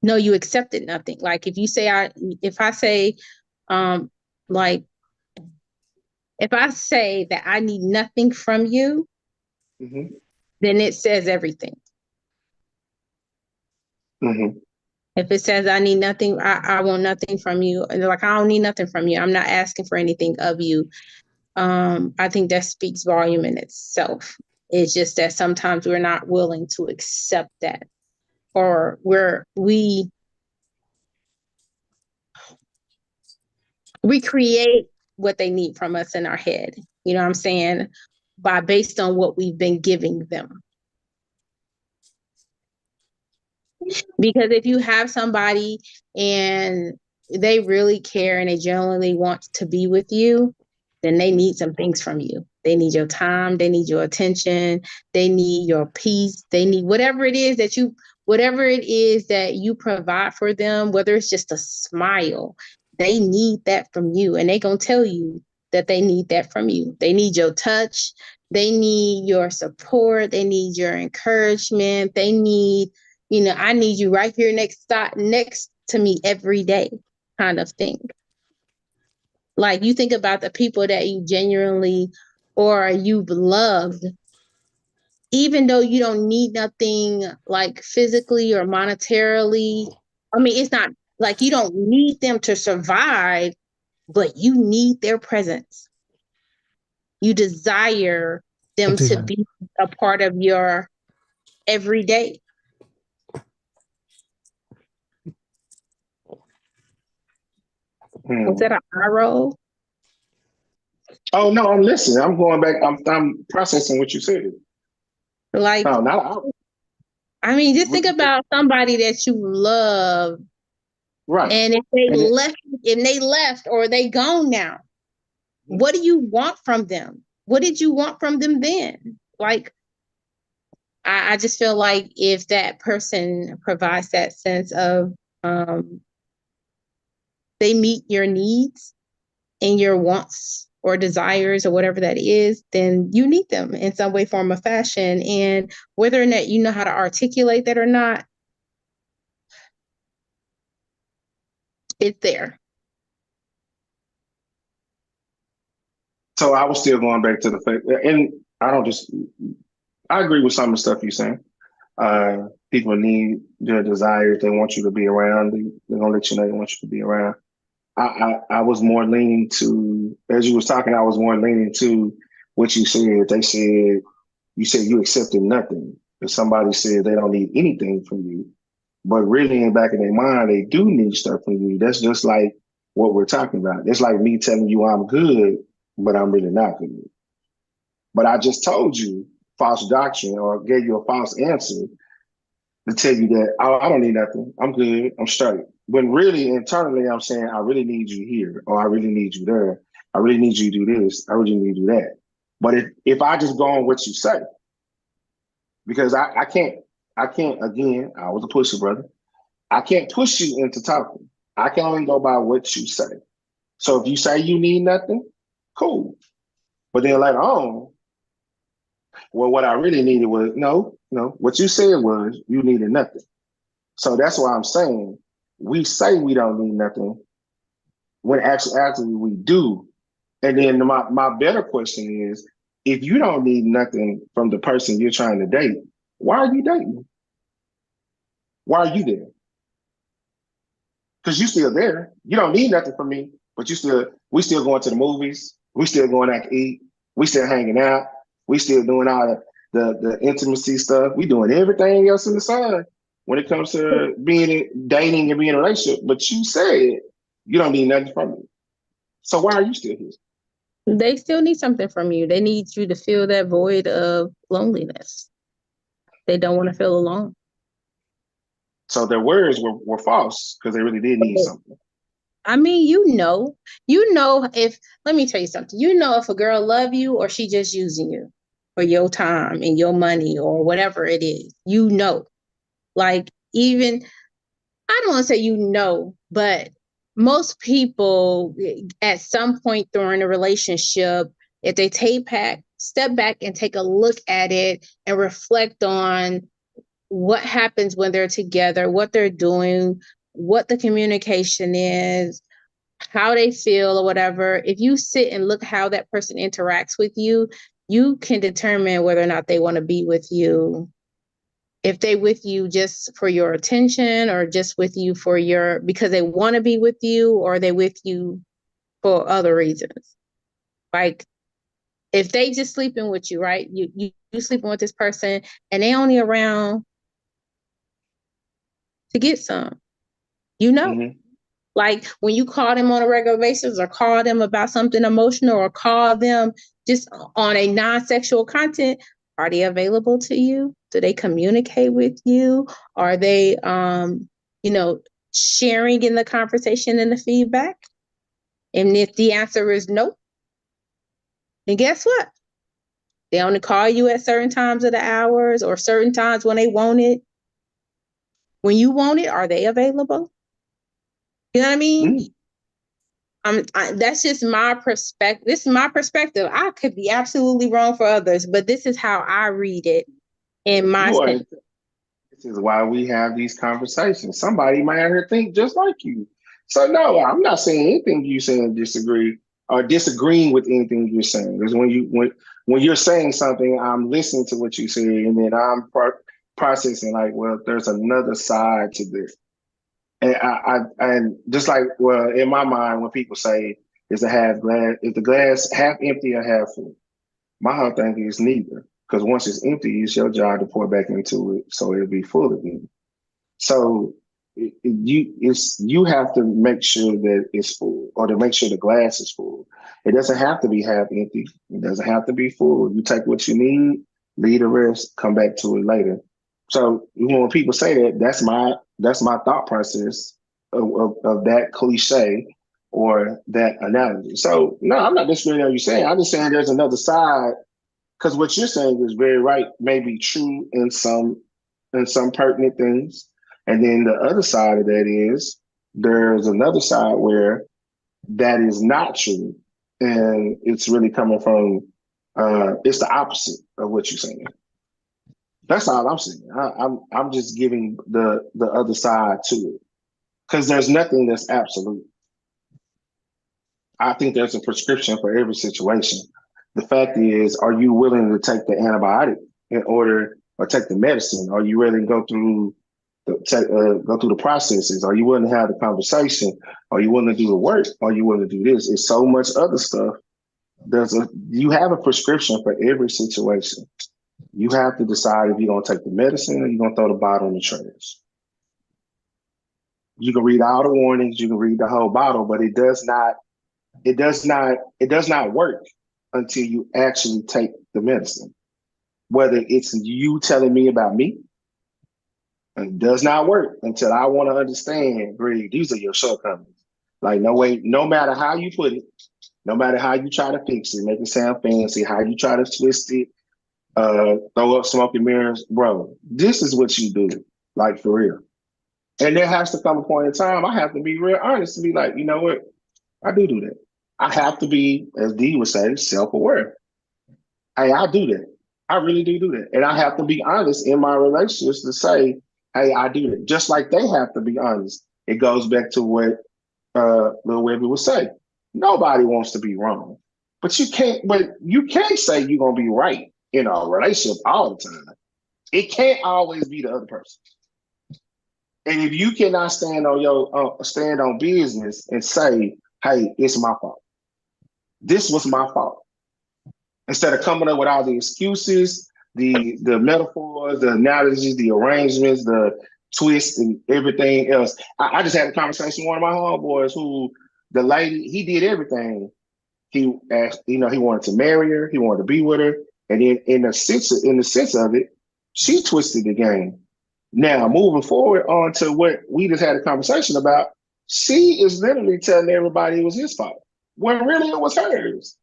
No, you accepted nothing. Like if I say that I need nothing from you, then it says everything. If it says I need nothing, I want nothing from you. And like, I don't need nothing from you. I'm not asking for anything of you. I think that speaks volume in itself. It's just that sometimes we're not willing to accept that, or we create what they need from us in our head. You know what I'm saying? Based on what we've been giving them. Because if you have somebody and they really care and they genuinely want to be with you, then they need some things from you. They need your time. They need your attention. They need your peace. They need whatever it is that you provide for them, whether it's just a smile, they need that from you. And they're going to tell you that they need that from you. They need your touch. They need your support. They need your encouragement. They need, I need you right here next to me every day, kind of thing. Like, you think about the people that you genuinely or you've loved, even though you don't need nothing like physically or monetarily. I mean, it's not like you don't need them to survive, but you need their presence. You desire them to be a part of your everyday. Was that an eye roll? Oh no, I'm listening. I'm going back. I'm processing what you said. Like, no, not. I mean, just think about somebody that you love, right? And if they left or they gone now, what do you want from them? What did you want from them then? Like, I just feel like if that person provides that sense of they meet your needs and your wants or desires or whatever that is, then you need them in some way, form, or fashion. And whether or not you know how to articulate that or not, it's there. So I was still going back to the fact, and I agree with some of the stuff you're saying. People need their desires. They want you to be around. They're going to let you know they want you to be around. I was more leaning to, as you was talking, I was more leaning to what you said. You said you accepted nothing. If somebody said they don't need anything from you, but really in the back of their mind, they do need stuff from you. That's just like what we're talking about. It's like me telling you I'm good, but I'm really not good. But I just told you false doctrine or gave you a false answer to tell you that I don't need nothing. I'm good. I'm straight. When really internally I'm saying I really need you here, or I really need you there. I really need you to do this. I really need you to do that. But if I just go on what you say, because I can't again, I was a pusher, brother. I can't push you into talking. I can only go by what you say. So if you say you need nothing, cool. But then later on, well, what I really needed was, no, what you said was you needed nothing. So that's why I'm saying we say we don't need nothing when actually we do. And then my better question is, if you don't need nothing from the person you're trying to date, why are you dating? Why are you there? Because you still there. You don't need nothing from me, but we still going to the movies. We still going out to eat. We still hanging out. We still doing all the intimacy stuff. We doing everything else in the sun when it comes to dating and being in a relationship. But you said you don't need nothing from me. So why are you still here? They still need something from you. They need you to fill that void of loneliness. They don't want to feel alone. So their words were false because they really did need something. I mean, let me tell you something. If a girl love you or she just using you for your time and your money or whatever it is, like even, I don't want to say, but most people at some point during a relationship, if they step back and take a look at it and reflect on what happens when they're together, what they're doing, what the communication is, how they feel or whatever. If you sit and look how that person interacts with you, you can determine whether or not they want to be with you. If they with you just for your attention or just with you because they want to be with you, or they with you for other reasons. Like if they just sleeping with you, right? You sleeping with this person and they only around to get some, Mm-hmm. Like when you call them on a regular basis or call them about something emotional or call them just on a non-sexual content, are they available to you? Do they communicate with you? Are they, sharing in the conversation and the feedback? And if the answer is no, then guess what? They only call you at certain times of the hours or certain times when they want it. When you want it, are they available? You know what I mean? Mm-hmm. That's just my perspective. This is my perspective. I could be absolutely wrong for others, but this is how I read it in my sense. This is why we have these conversations. Somebody might have to think just like you. So no, I'm not saying anything you saying disagree or disagreeing with anything you're saying. Because when you're saying something, I'm listening to what you say, and then I'm processing like, well, there's another side to this. And and just like, well, in my mind, when people say is the glass half empty or half full? My whole thing is neither. Because once it's empty, it's your job to pour back into it so it'll be full again. So you have to make sure that it's full, or to make sure the glass is full. It doesn't have to be half empty. It doesn't have to be full. You take what you need, leave the rest, come back to it later. So when people say that, that's my thought process of that cliche or that analogy. So no, I'm not disagreeing on you saying. I'm just saying there's another side, because what you're saying is very right, maybe true in some pertinent things. And then the other side of that is there's another side where that is not true. And it's really coming from it's the opposite of what you're saying. That's all I'm saying. I'm just giving the other side to it. Because there's nothing that's absolute. I think there's a prescription for every situation. The fact is, are you willing to take the antibiotic or take the medicine? Are you willing to go through the processes? Are you willing to have the conversation? Are you willing to do the work? Are you willing to do this? It's so much other stuff. You have a prescription for every situation. You have to decide if you're gonna take the medicine or you're gonna throw the bottle in the trash. You can read all the warnings, you can read the whole bottle, but it does not work until you actually take the medicine. Whether it's you telling me about me, it does not work until I want to understand, Greg, these are your shortcomings. Like, no way, no matter how you put it, no matter how you try to fix it, make it sound fancy, how you try to twist it, throw up smoke and mirrors, bro, this is what you do, like for real. And there has to come a point in time, I have to be real honest to be like, you know what? I do that. I have to be, as Dee would say, self-aware. Hey, I do that. I really do that. And I have to be honest in my relationships to say, hey, I do that. Just like they have to be honest. It goes back to what Lil Webby would say. Nobody wants to be wrong. But you can't say you're gonna be right in a relationship all the time. It can't always be the other person. And if you cannot stand on business and say, "Hey, it's my fault. This was my fault," instead of coming up with all the excuses, the metaphors, the analogies, the arrangements, the twists, and everything else. I just had a conversation with one of my homeboys who the lady he did everything. He asked, he wanted to marry her, he wanted to be with her, and then in the sense of it, she twisted the game. Now, moving forward on to what we just had a conversation about, she is literally telling everybody it was his fault when really it was hers.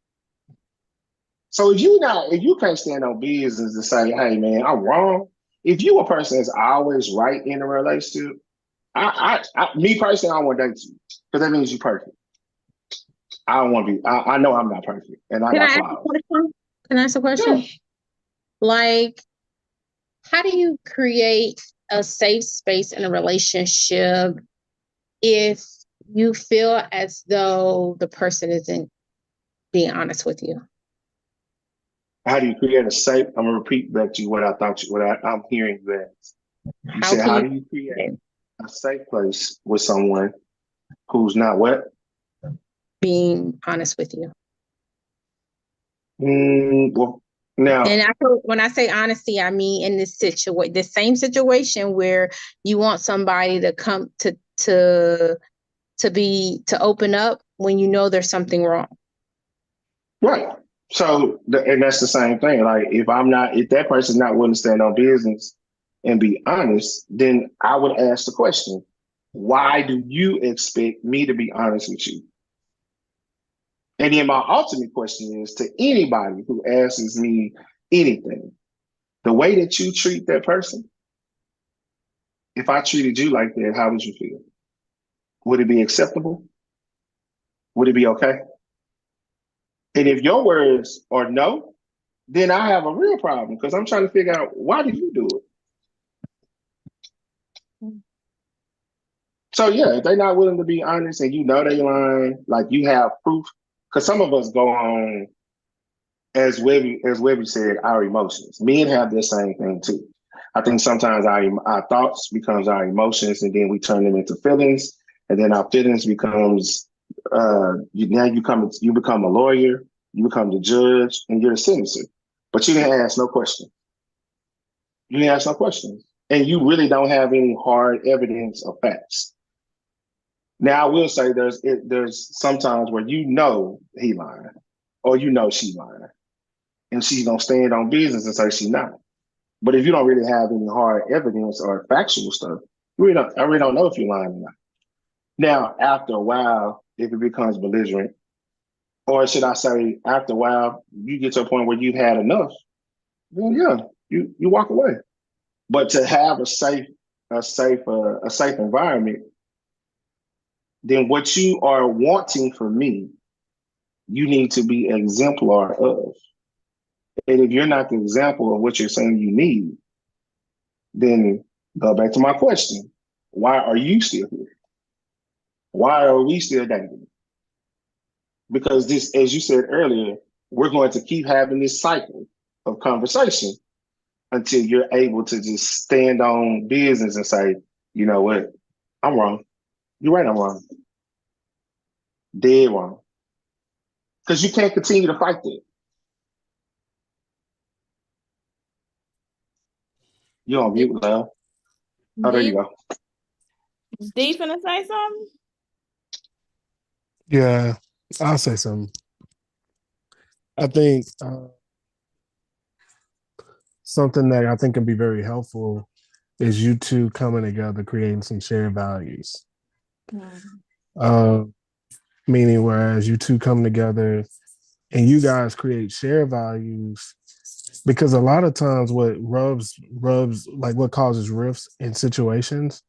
So if you can't stand on business to say, hey man, I'm wrong. If you a person that's always right in a relationship, me personally, I don't want to date you because that means you're perfect. I don't want to be. I know I'm not perfect, and I Can I got ask a flaws. question? Can I ask a question? Yeah. Like, how do you create a safe space in a relationship if you feel as though the person isn't being honest with you? How do you create a safe? I'm gonna repeat back to you what I thought you. I'm hearing that you How said. can How you do you create create a safe place with someone who's not what? being honest with you? Well, now, And when I say honesty, I mean in the same situation where you want somebody to come to open up when you know there's something wrong. right. So, and that's the same thing. Like, if that person's not willing to stand on business and be honest, then I would ask the question, why do you expect me to be honest with you? And then my ultimate question is to anybody who asks me anything, the way that you treat that person, if I treated you like that, how would you feel? Would it be acceptable? Would it be okay? And if your words are no, then I have a real problem because I'm trying to figure out why did you do it? So yeah, if they're not willing to be honest and you know they lying, like you have proof, because some of us go on, as Webby said, our emotions. Men have the same thing too. I think sometimes our thoughts becomes our emotions, and then we turn them into feelings, and then our feelings becomes you become a lawyer, you become the judge, and you're a citizen. But you didn't ask no questions. You didn't ask no questions, and you really don't have any hard evidence or facts. Now I will say there's sometimes where you know he lying, or you know she lying, and she's gonna stand on business and say she's not. But if you don't really have any hard evidence or factual stuff, I really don't know if you're lying or not. Now, after a while, if it becomes belligerent, or should I say, after a while, you get to a point where you've had enough, then yeah, you walk away. But to have a safe environment, then what you are wanting from me, you need to be exemplar of. And if you're not the example of what you're saying you need, then go back to my question. Why are you still here? Why are we still dating? Because this, as you said earlier, we're going to keep having this cycle of conversation until you're able to just stand on business and say, you know what, I'm wrong. You're right, I'm wrong. Dead wrong. Because you can't continue to fight that. You're on mute, love. Oh, there you D, go. D finna say something? Yeah, I'll say something. I think something that I think can be very helpful is you two coming together, creating some shared values. Uh, Meaning, whereas you two come together and you guys create shared values, because a lot of times what rubs like what causes rifts in situations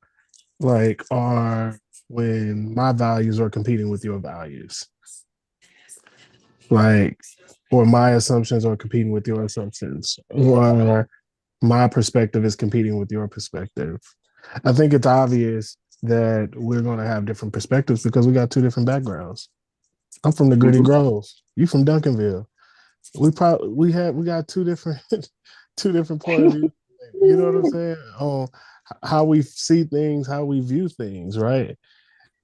like are when my values are competing with your values. like, or my assumptions are competing with your assumptions, or my perspective is competing with your perspective. I think it's obvious that we're going to have different perspectives because we got two different backgrounds. I'm from the Gritty Mhm. Groves. You from Duncanville. We got two different two different point of views. You know what I'm saying? On how we see things, how we view things, right?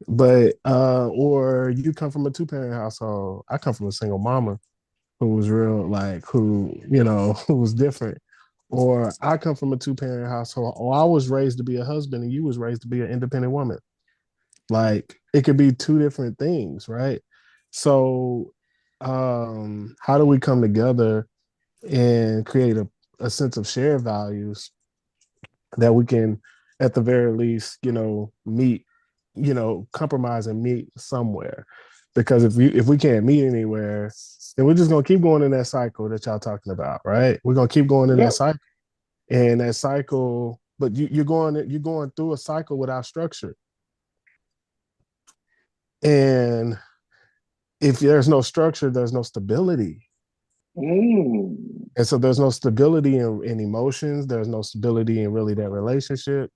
But or you come from a two-parent household. I come from a single mama who was real, like who was different. Or I come from a two-parent household, or I was raised to be a husband and you was raised to be an independent woman. Like it could be two different things, right? So how do we come together and create a sense of shared values that we can at the very least, meet, compromise and meet somewhere. Because if we can't meet anywhere, then we're just gonna keep going in that cycle that y'all talking about, right? We're gonna keep going in that Yep. cycle. And that cycle, but you're going through a cycle without structure. And if there's no structure, there's no stability. Mm. And so there's no stability in emotions. There's no stability in really that relationship.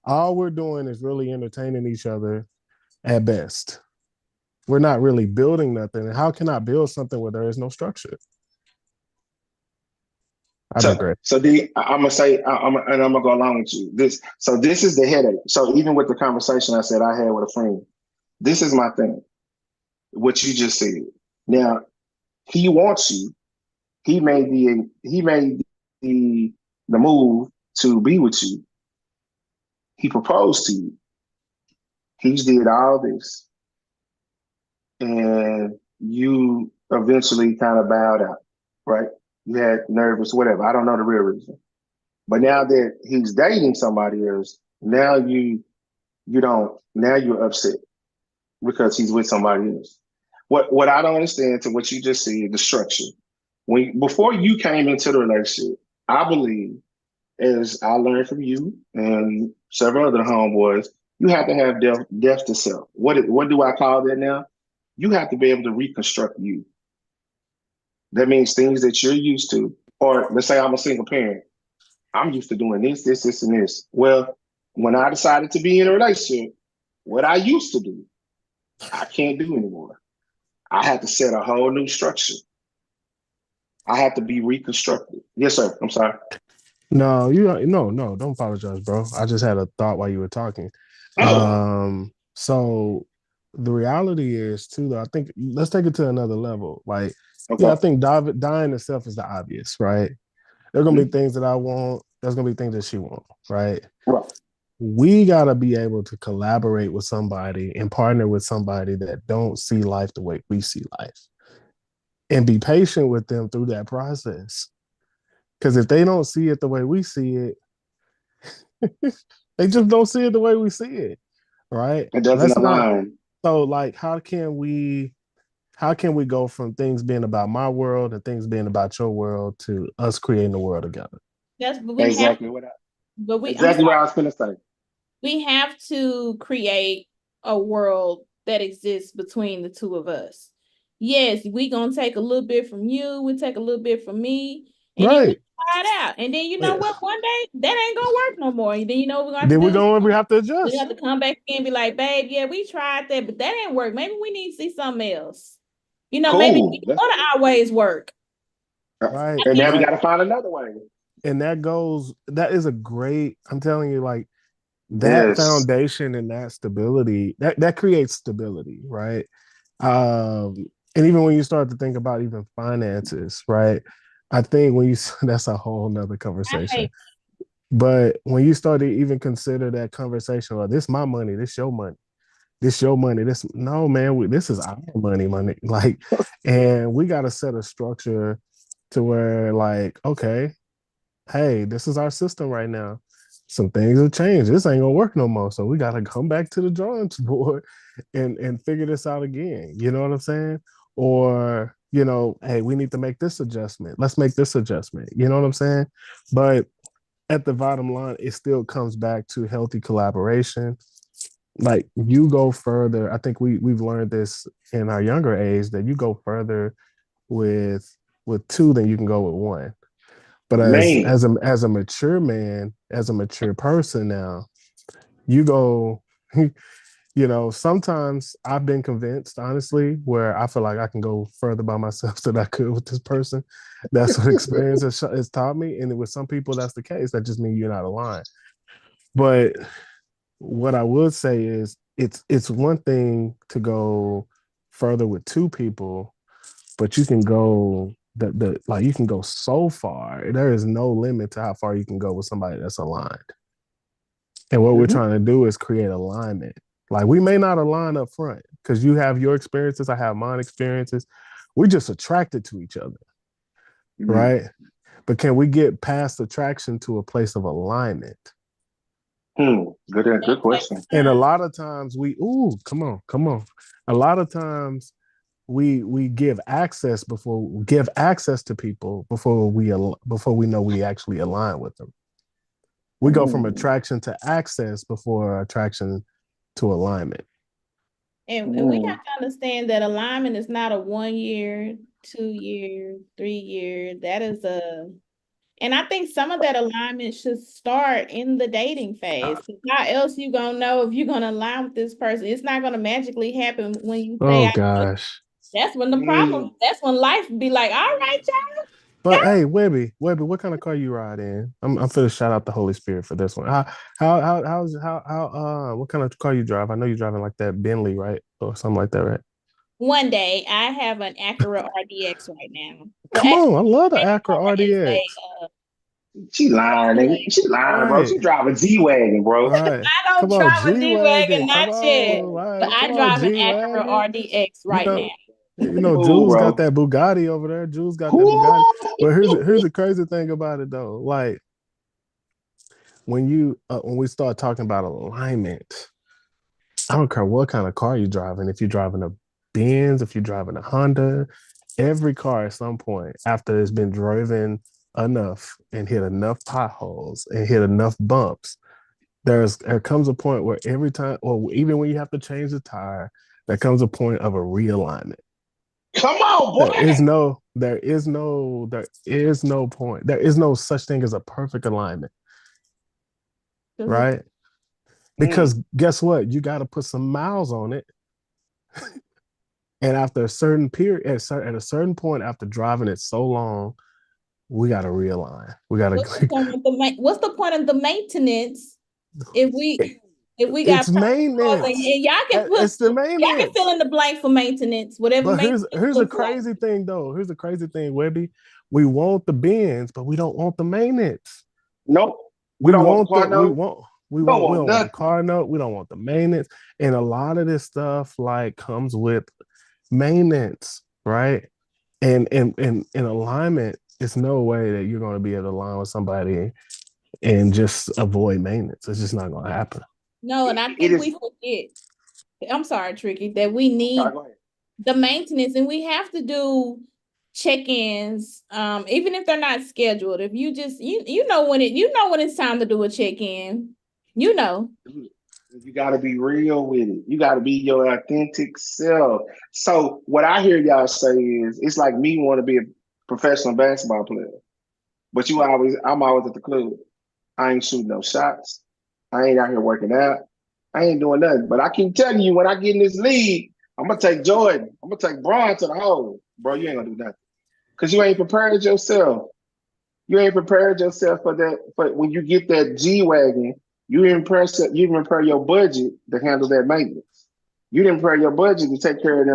All we're doing is really entertaining each other at best. We're not really building nothing. And how can I build something where there is no structure? I digress. So I'm gonna say, and I'm gonna go along with you. This is the headache. So even with the conversation I said I had with a friend, this is my thing. What you just said. Now he wants you. He made the move to be with you. He proposed to you. He's did all this, and you eventually kind of bowed out, right? You had nervous, whatever. I don't know the real reason. But now that he's dating somebody else, now you don't. Now you're upset because he's with somebody else. What I don't understand to what you just said, the structure. Before you came into the relationship, I believe, as I learned from you and several other homeboys, you have to have death to self. What do I call that now? You have to be able to reconstruct you. That means things that you're used to, or let's say I'm a single parent. I'm used to doing this, and this. Well, when I decided to be in a relationship, what I used to do, I can't do anymore. I had to set a whole new structure. I had to be reconstructed. Yes, sir. I'm sorry. No, no, don't apologize, bro. I just had a thought while you were talking. Oh, So the reality is too, though, I think let's take it to another level. Like, yeah, I okay. think dying itself is the obvious, right? There are gonna be Mhm. things that I want, there's gonna be things that she wants, right? Right. We gotta be able to collaborate with somebody and partner with somebody that don't see life the way we see life and be patient with them through that process. Because if they don't see it the way we see it, they just don't see it the way we see it, right? It doesn't Let's not. align. So, like, how can we go from things being about my world and things being about your world to us creating the world together? That's but we have Exactly what I, but we I'm exactly what sorry, I was gonna say. we have to create a world that exists between the two of us. Yes, we gonna take a little bit from you, we take a little bit from me, and then we Right. try it out. And then you know Yeah. what? One day that ain't gonna work no more. And then you know what we're gonna have to Then do? we have to We have adjust. to come back and be like, babe, yeah, we tried that, but that didn't work. Maybe we need to see something else. Maybe Cool. one of our ways work. Right. And now we Like, got to find another way. and that is a great, I'm telling you, like, that Yes. foundation and that stability, that creates stability, right? Um, and even when you start to think about even finances, right? I think that's a whole nother I conversation. hate But when you start to even consider that conversation, like, this my money, this your money, this your money, this no man, this is our money, like, and we got to set a structure to where, like, okay, hey, this is our system right now. Some things have changed. This ain't gonna work no more. So we gotta come back to the drawing board and figure this out again. You know what I'm saying? Or, hey, we need to make this adjustment. Let's make this adjustment. You know what I'm saying? But at the bottom line, it still comes back to healthy collaboration. Like, you go further. I think we've learned this in our younger age, that you go further with two than you can go with one. But Man, as a mature man, as a mature person now, you go, you know, sometimes I've been convinced, honestly, where I feel like I can go further by myself than I could with this person. That's what experience has taught me. And with some people, that's the case. That just means you're not aligned. But what I would say is it's one thing to go further with two people, but you can go the like you can go so far. There is no limit to how far you can go with somebody that's aligned. And what we're trying to do is create alignment. Like we may not align up front because you have your experiences, I have mine experiences. We're just attracted to each other, right? But can we get past attraction to a place of alignment? Good question. And a lot of times come on. A lot of times we give access to people before we know we actually align with them. We go from attraction to access before attraction to alignment. And we have to understand that alignment is not a 1 year, 2 year, 3 year. That is and I think some of that alignment should start in the dating phase. How else you gonna know if you're gonna align with this person? It's not gonna magically happen when you say, Oh gosh. That's when the problem. That's when life be like, all right, y'all. But hey, Webby, what kind of car you ride in? I'm finna shout out the Holy Spirit for this one. What kind of car you drive? I know you're driving like that Bentley, right, or something like that, right? One day, I have an Acura RDX right now. Well, Come actually, on, I love the that Acura car is RDX. She lying, nigga. She lying, bro. Right, She driving G-Wagon, bro. right. I don't Come on, drive a G G-Wagon, wagon. Come not yet, on, but right. I Come on, drive an G Acura wagon. RDX You right now. know, Cool, Jules got bro. that Bugatti over there. Jules got that Bugatti. Who? But here's the crazy thing about it though. Like when we start talking about alignment, I don't care what kind of car you're driving. If you're driving a Benz, if you're driving a Honda, every car at some point after it's been driven enough and hit enough potholes and hit enough bumps, there comes a point where every time, or even when you have to change the tire, there comes a point of a realignment. Come on, boy. There is no point. There is no such thing as a perfect alignment, right? Because guess what? You got to put some miles on it. And after a certain period, at a certain point, after driving it so long, we got to realign. We got to. What's the point of the maintenance if we got It's maintenance. and y'all can It's the maintenance. Y'all can fill in the blank for maintenance, whatever. But maintenance here's the crazy thing, though. Here's the crazy thing, Webby. We want the Benz, but we don't want the maintenance. Nope. We don't want want the car note. We don't want the car note. We don't want the maintenance. And a lot of this stuff like comes with maintenance, right? And in alignment, it's no way that you're going to be able to align with somebody and just avoid maintenance. It's just not going to happen. No, and I think we forget. I'm sorry, Tricky, that we need the maintenance, and we have to do check-ins, even if they're not scheduled. If you just you know when it's time to do a check-in, you know. You got to be real with it. You got to be your authentic self. So what I hear y'all say is, it's like me want to be a professional basketball player, but I'm always at the club. I ain't shooting no shots. I ain't out here working out. I ain't doing nothing. But I keep telling you, when I get in this league, I'm gonna take Jordan. I'm gonna take Bron to the hole, bro. You ain't gonna do nothing because you ain't prepared yourself. You ain't prepared yourself for that. For when you get that G-Wagon, you didn't prepare your budget to handle that maintenance. You didn't prepare your budget to take care of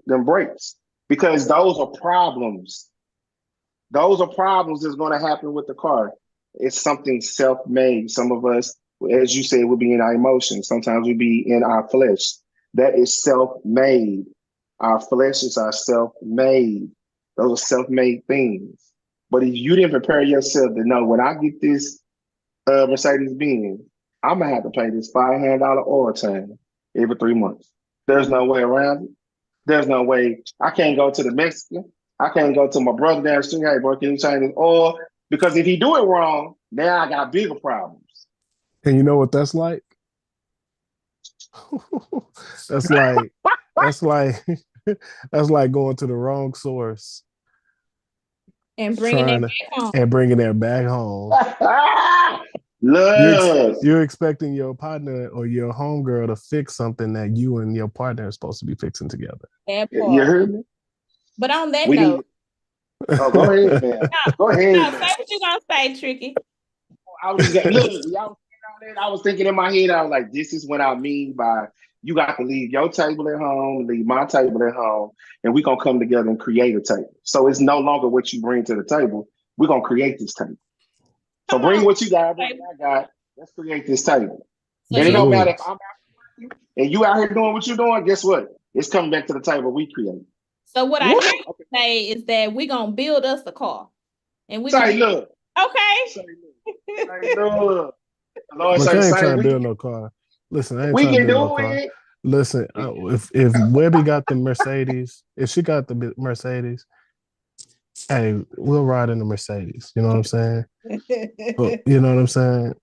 them brakes, because those are problems. Those are problems that's going to happen with the car. It's something self-made. Some of us, as you said, will be in our emotions. Sometimes we be in our flesh. That is self-made. Our flesh is our self-made. Those are self-made things. But if you didn't prepare yourself to know, when I get this Mercedes-Benz, I'm going to have to pay this $500 oil change every 3 months. There's no way around it. There's no way. I can't go to the Mexican. I can't go to my brother down the street. Hey, bro, can you change this oil? Because if he do it wrong, now I got bigger problems. And you know what that's like? that's like that's like going to the wrong source And bringing it trying to back home. and bringing that back home. Look, You're expecting your partner or your homegirl to fix something that you and your partner are supposed to be fixing together. That you part. heard me? But on that We note, need. Oh, go ahead, man. Go no, ahead, say man. what you gonna say, Tricky. I was just gonna, look. Y'all was saying all that. I was thinking in my head. I was like, "This is what I mean by you got to leave your table at home, leave my table at home, and we gonna come together and create a table. So it's no longer what you bring to the table. We're gonna create this table. So Come on. bring what you got, bring what I got. Let's create this table. So And it you don't matter if Jules. I'm out here working and you out here doing what you're doing. Guess what? It's coming back to the table we create. so what I Woo! hear you say is that we're gonna build us a car. And we're Say gonna look. okay. Say look. Say look. The Lord Look, say, I ain't say trying to build no car. Listen, I ain't we trying to can build no do car. it. Listen, if Webby got the Mercedes, if she got the Mercedes, hey, we'll ride in the Mercedes. You know what I'm saying? But you know what I'm saying?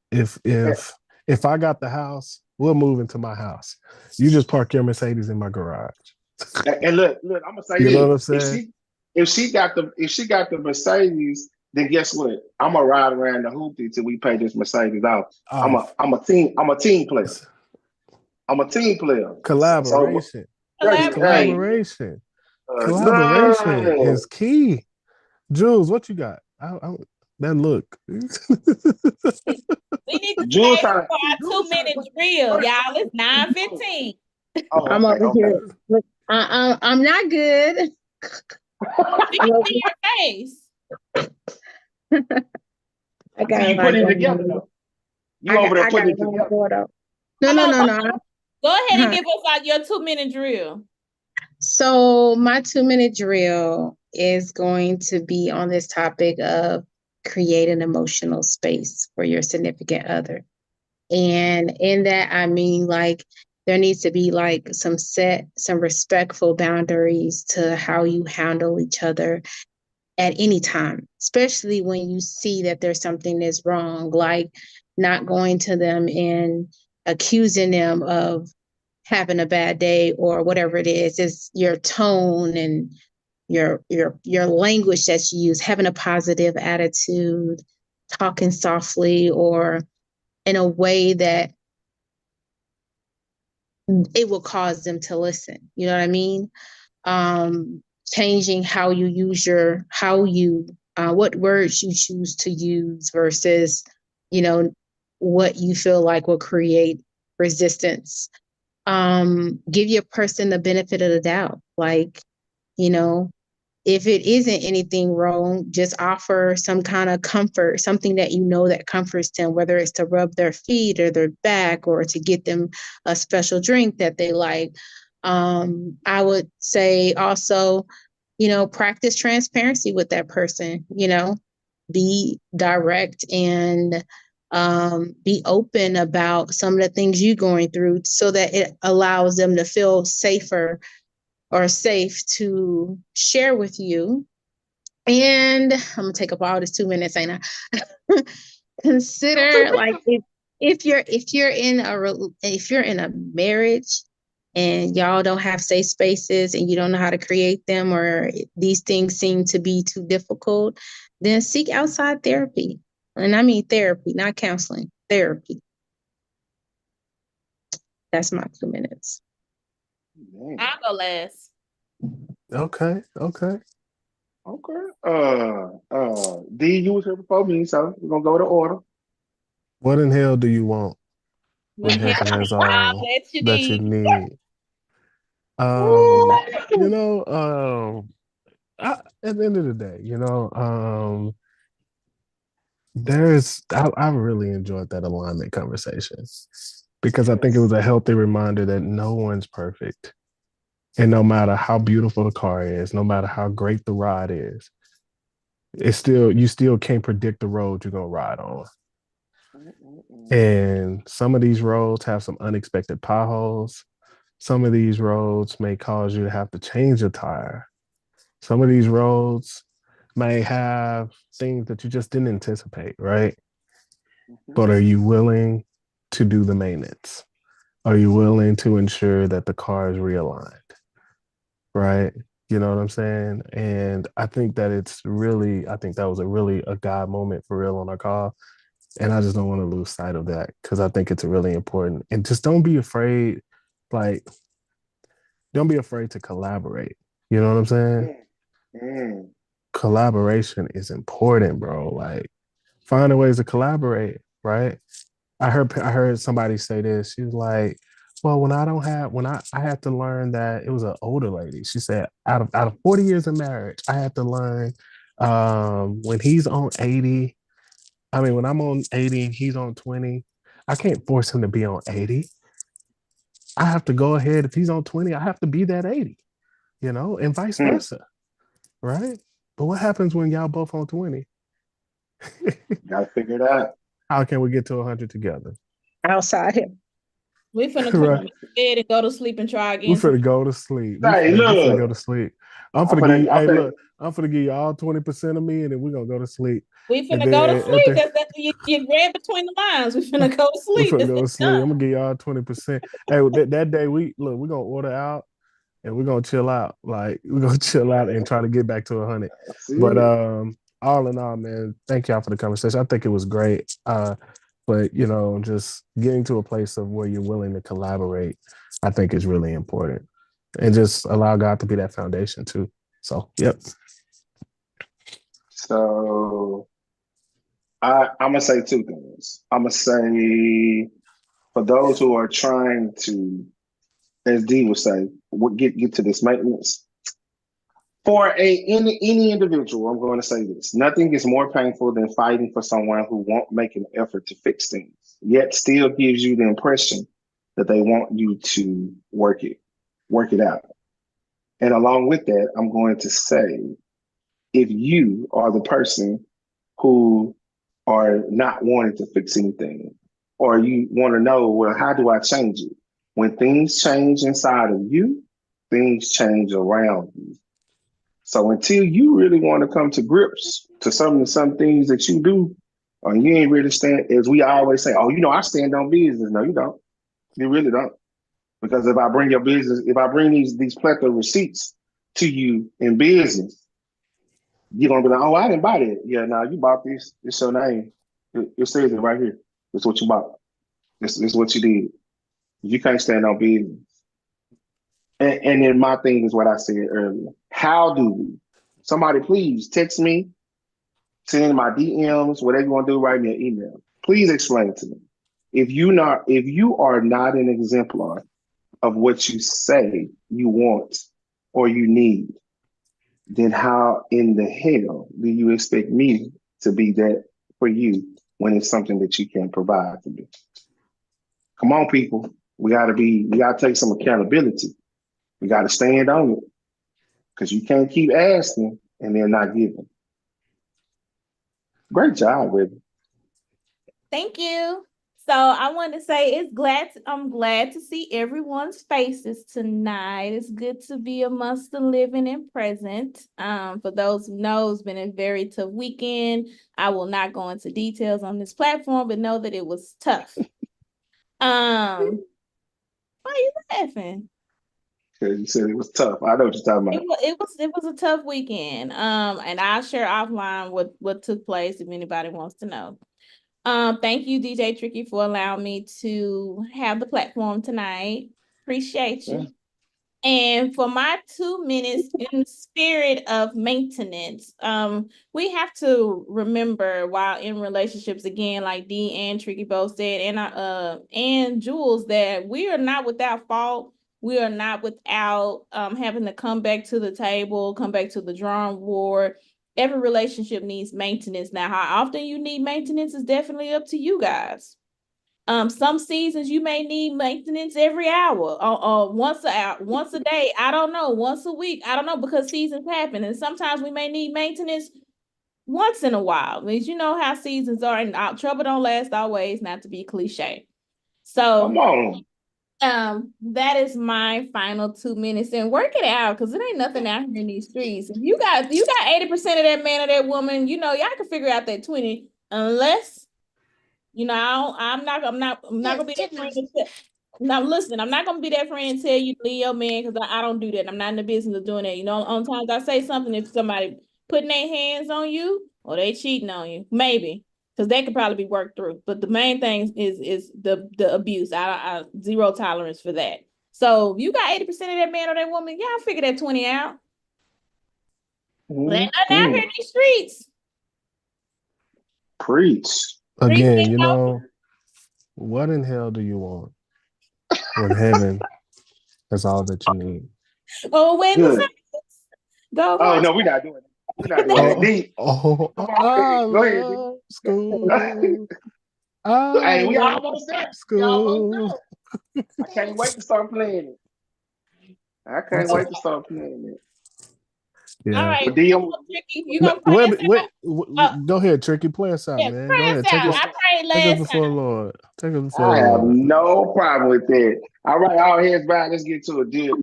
If I got the house, we'll move into my house. You just park your Mercedes in my garage. And look, I'm gonna say You know what I'm this. saying? If she got the Mercedes, then guess what? I'm gonna ride around the hoopty till we pay this Mercedes out. Off. I'm a team player. I'm a team player. So Collaboration. It's Collaborate. hey, collaboration. Collaboration look. is key. Jules, what you got? That look. We need to Jules stay trying for our Jules trying to 2 minutes put real, y'all. It's 9:15. Oh, I'm over okay. here. Look, I'm not good. She I'm can over, see your face. I I see got a you lot putting it going together on. though. You over there I got putting a it lot together. going on. No, Come no, on, no, no. go ahead and give us out your 2 minute drill. So my 2 minute drill is going to be on this topic of create an emotional space for your significant other. And in that, I mean, like, there needs to be like some respectful boundaries to how you handle each other at any time, especially when you see that there's something that's wrong, like not going to them and accusing them of having a bad day or whatever it is. It's your tone and your language that you use, having a positive attitude, talking softly or in a way that it will cause them to listen. You know what I mean? Changing how you use what words you choose to use versus, what you feel like will create resistance. Give your person the benefit of the doubt. Like, you know, if it isn't anything wrong, just offer some kind of comfort, something that that comforts them, whether it's to rub their feet or their back or to get them a special drink that they like. I would say also, practice transparency with that person, be direct and be open about some of the things you're going through so that it allows them to feel safer or safe to share with you. And I'm gonna take up all this 2 minutes, ain't I? Consider like if you're in a marriage and y'all don't have safe spaces and you don't know how to create them or these things seem to be too difficult, then seek outside therapy. And I mean therapy, not counseling, therapy. That's my 2 minutes. I'll go last. Okay. D, you was here before me, so we're gonna go to order. What in hell do you want when When heaven heaven, has I'll all let you that you be. need? Woo! You know, at the end of the day, I really enjoyed that alignment conversation because I think it was a healthy reminder that no one's perfect. And no matter how beautiful the car is, no matter how great the ride is, you still can't predict the road you're gonna ride on. And some of these roads have some unexpected potholes. Some of these roads may cause you to have to change a tire. Some of these roads may have things that you just didn't anticipate, right? But are you willing to do the maintenance? Are you willing to ensure that the car is realigned? Right? You know what I'm saying? And I think that was a God moment for real on our call. And I just don't want to lose sight of that because I think it's really important. And just don't be afraid, like, don't be afraid to collaborate. You know what I'm saying? Mm. Collaboration is important, bro. Like, finding ways to collaborate, right? I heard somebody say this. She was like, well, I had to learn that. It was an older lady. She said, out of 40 years of marriage, I had to learn when he's on 80. I mean, when I'm on 80 and he's on 20, I can't force him to be on 80. I have to go ahead. If he's on 20, I have to be that 80, and vice Mm. versa. Right? But what happens when y'all both on 20? Gotta figure it out. How can we get to 100 together? outside him. We finna turn Right? on the bed and go to sleep and try We again finna tomorrow. go to sleep. Hey, We finna go look, to sleep. I'm I'm finna give finna, you, I'm hey, finna, look, I'm finna give you all 20% of me and then we're gonna go to sleep. We And finna go to then at sleep. the That's you read between the lines. We finna go to we sleep. finna It's go to sleep. done. I'm gonna give y'all 20%. Hey, that day we're gonna order out and we're gonna chill out. Like we're gonna chill out and try to get back to 100. that's But it. all in all, man, thank y'all for the conversation. I think it was great. But just getting to a place of where you're willing to collaborate, I think is really important. And just allow God to be that foundation too. So yep. So I'm gonna say two things. I'm gonna say for those who are trying to, as D would say, get to this maintenance. For any individual, I'm going to say this: nothing is more painful than fighting for someone who won't make an effort to fix things, yet still gives you the impression that they want you to work it out. And along with that, I'm going to say, if you are the person who are not wanting to fix anything, or you want to know, well, how do I change it? When things change inside of you, things change around you. So until you really want to come to grips to some things that you do, or you ain't really stand, as we always say, oh, I stand on business. No, you don't. You really don't. Because if I bring your business, if I bring these plethora of receipts to you in business, you're gonna be like, oh, I didn't buy that. Yeah, no, you bought this. It's your name. It says it right here. It's what you bought. It's what you did. You can't stand on business. And then my thing is what I said earlier. How do we? Somebody please text me, send in my DMs, whatever you want to do, write me an email. Please explain to me. If you are not an exemplar of what you say you want or you need, then how in the hell do you expect me to be that for you when it's something that you can't provide for me? Come on, people. We gotta take some accountability. We gotta stand on it. Because you can't keep asking and they're not giving. Great job, baby. Thank you. So I want to say I'm glad to see everyone's faces tonight. It's good to be amongst the living and present. For those who know, it's been a very tough weekend. I will not go into details on this platform, but know that it was tough. Why are you laughing? Because you said it was tough. I know what you're talking about. It was a tough weekend. And I'll share offline what took place if anybody wants to know. Thank you, DJ Tricky, for allowing me to have the platform tonight. Appreciate Yeah. you. And for my 2 minutes in the spirit of maintenance, we have to remember while in relationships, again, like Dee and Tricky both said, and Jules, that we are not without fault. We are not without having to come back to the table, come back to the drawing board. Every relationship needs maintenance. Now, how often you need maintenance is definitely up to you guys. Some seasons you may need maintenance every hour, once a hour, once a day. I don't know, once a week. I don't know, because seasons happen, and sometimes we may need maintenance once in a while. Because you know how seasons are, and trouble don't last always. Not to be cliche. Come So, on. that is my final 2 minutes, and work it out because it ain't nothing out here in these streets. If you got 80% of that man or that woman, y'all can figure out that 20, unless. I'm not gonna be that friend Now listen, I'm not gonna be that friend and tell you to leave your man because I don't do that. I'm not in the business of doing that. You know, on times I say something if somebody putting their hands on you or they cheating on you, maybe because that could probably be worked through. But the main thing is the abuse. I zero tolerance for that. So you got 80% of that man or that woman, y'all figure that 20 out. There ain't nothing out here in these streets. Preach. Again, you know, what in hell do you want when heaven is all that you need? Oh, wait, Good. go. Oh no, we're not doing it. We're not doing it. D. Come on, go ahead. Love school. Hey, we Love almost there. We almost school. there. I can't wait to start playing it. I can't wait to start playing it. Yeah. All right. But D, Tricky, you gonna pray us out? Go ahead, Tricky. Play us out, Yeah, man. Go pray us ahead. out. I prayed Take us last before the time. Lord. Take us before I the have Lord. no problem with that. All right, all heads back. Let's get to it, dear.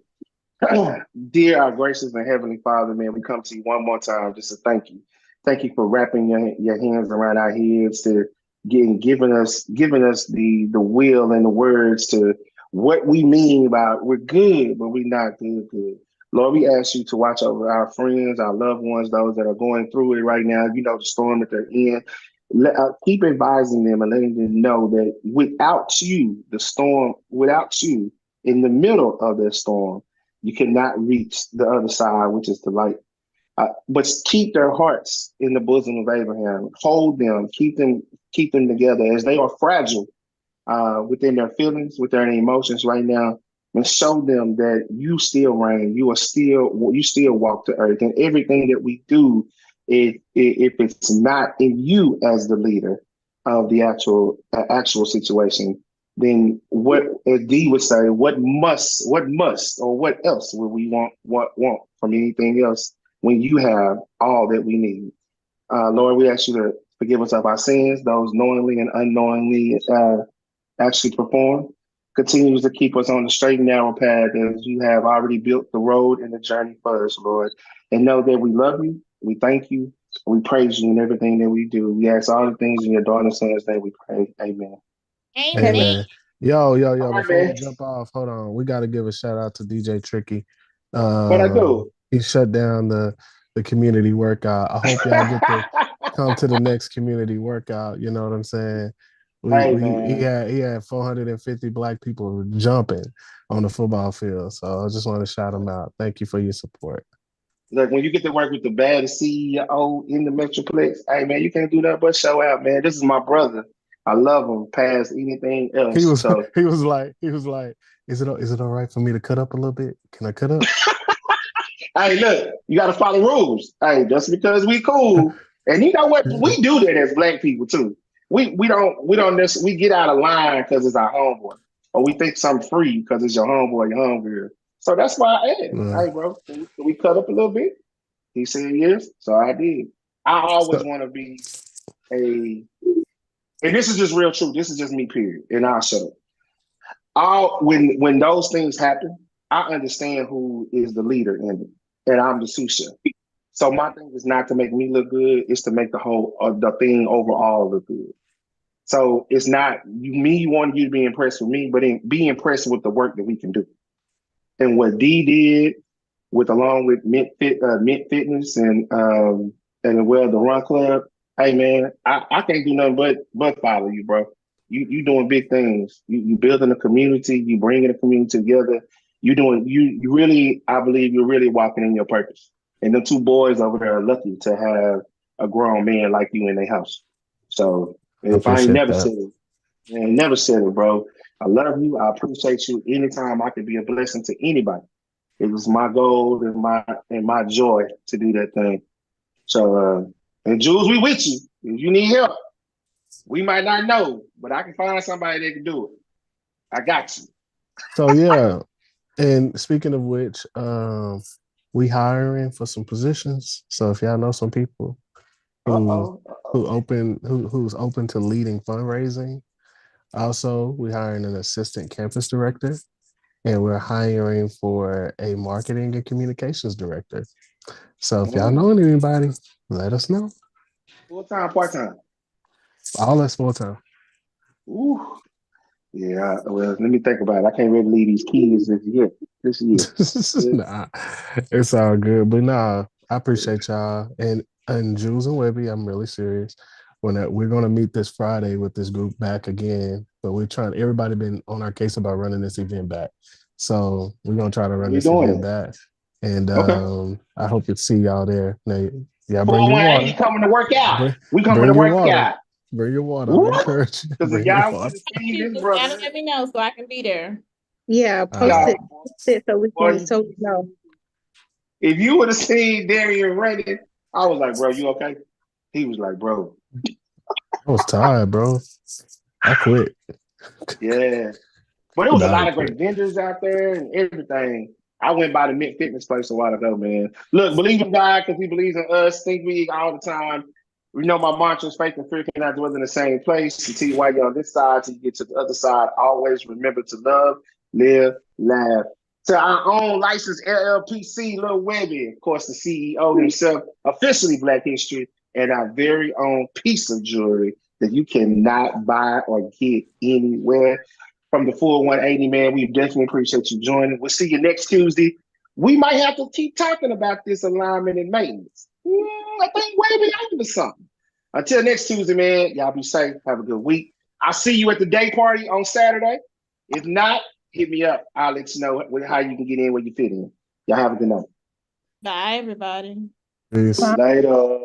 Dear our gracious and heavenly Father, man, we come to you one more time just to thank you. Thank you for wrapping your hands around our heads to giving us the will and the words to what we mean by we're good, but we're not good. Lord, we ask you to watch over our friends, our loved ones, those that are going through it right now. You know the storm that they're in. Keep advising them and letting them know that without you, the storm, without you, in the middle of the storm, you cannot reach the other side, which is the light. But keep their hearts in the bosom of Abraham. Hold them, keep them together as they are fragile within their feelings, within their emotions right now, and show them that you still reign. You still walk the earth, and everything that we do, if it's not in you as the leader of the actual situation, then what, as D would say, or what else would we want from anything else when you have all that we need? Lord, we ask you to forgive us of our sins, those knowingly and unknowingly actually perform. Continues to keep us on the straight and narrow path as you have already built the road and the journey for us, Lord. And know that we love you, we thank you, we praise you in everything that we do. We ask all the things in your daughter's son's name we pray. Amen. Amen. Amen. Yo. All right, Before we man. jump off, hold on. We got to give a shout out to DJ Tricky. What I do? He shut down the community workout. I hope y'all get to come to the next community workout. You know what I'm saying? Hey, He man. had 450 black people jumping on the football field. So I just want to shout him out. Thank you for your support. Look, when you get to work with the baddest CEO in the Metroplex, hey, man, you can't do that but show out, man. This is my brother. I love him past anything He else. was So, he was like, is it all right for me to cut up a little bit? Can I cut up? hey, look, you got to follow rules. Hey, just because we cool, and you know what, we do that as black people too. We don't necessarily we get out of line because it's our homeboy, or we think something free because it's your homeboy, your homegirl. So that's why I asked. Hey, bro, can we cut up a little bit? He said yes, so I did. I always So, want to be a, and this is just real truth. This is just me, period. And I'll shut up. When those things happen, I understand who is the leader in it, and I'm the sous chef. So my thing is not to make me look good; it's to make the thing overall look good. So it's not me wanting you to be impressed with me, but be impressed with the work that we can do. And what D did with along with Mint Fitness and well the Run Club. Hey man, I can't do nothing but follow you, bro. You doing big things. You building a community. You bringing a community together. You really. I believe you're really walking in your purpose. And the two boys over there are lucky to have a grown man like you in their house. So I if I ain't appreciate never that. said it, man, never said it, bro. I love you. I appreciate you. Anytime I can be a blessing to anybody, it was my goal and my joy to do that thing. So and Jules, we with you. If you need help, we might not know, but I can find somebody that can do it. I got you. So yeah, and speaking of which, we hiring for some positions. So if y'all know some people who Uh-oh. who's open to leading fundraising, also we hiring an assistant campus director, and we're hiring for a marketing and communications director. So if y'all know anybody, let us know. Full time, part time. All that's full time. Ooh. Yeah, well, let me think about it. I can't really leave these kids this year. This year. Nah, it's all good. But nah, I appreciate y'all. And Jules and Webby, I'm really serious. We're gonna meet this Friday with this group back again. But we're trying, everybody been on our case about running this event back. So we're gonna try to run We this doing event it. back. And Okay. I hope to see y'all there. Now, y'all bring your 418 water. coming to work out. Bring, We coming to bring your work water. out. Bring your water. I'm Woo! encouraging. Because if Bring your y'all would water. have seen this People gotta brother, let me know so I can be there. Yeah, All post right. it. y'all, Post it so we boy, can know. if you would have seen Darian running, I was like, bro, you okay? He was like, bro, I was tired, bro. I quit. yeah. But it was a Nah, I lot of great quit. vendors out there and everything. I went by the Mint Fitness place a while ago, man. Look, believe in God because He believes in us. Think big all the time. We know my mantra is faith and fear cannot dwell in the same place. To tell you why you're on this side, till you get to the other side. Always remember to love, live, laugh. To our own licensed LLPC, Lil Webby, of course, the CEO himself, officially Black History, and our very own piece of jewelry that you cannot buy or get anywhere. From the full 180, man, we definitely appreciate you joining. We'll see you next Tuesday. We might have to keep talking about this alignment and maintenance. I think way beyond something. Until next Tuesday, man, y'all be safe. Have a good week. I'll see you at the day party on Saturday. If not, hit me up. I'll let you know how you can get in where you fit in. Y'all have a good night. Bye, everybody. Peace. Later.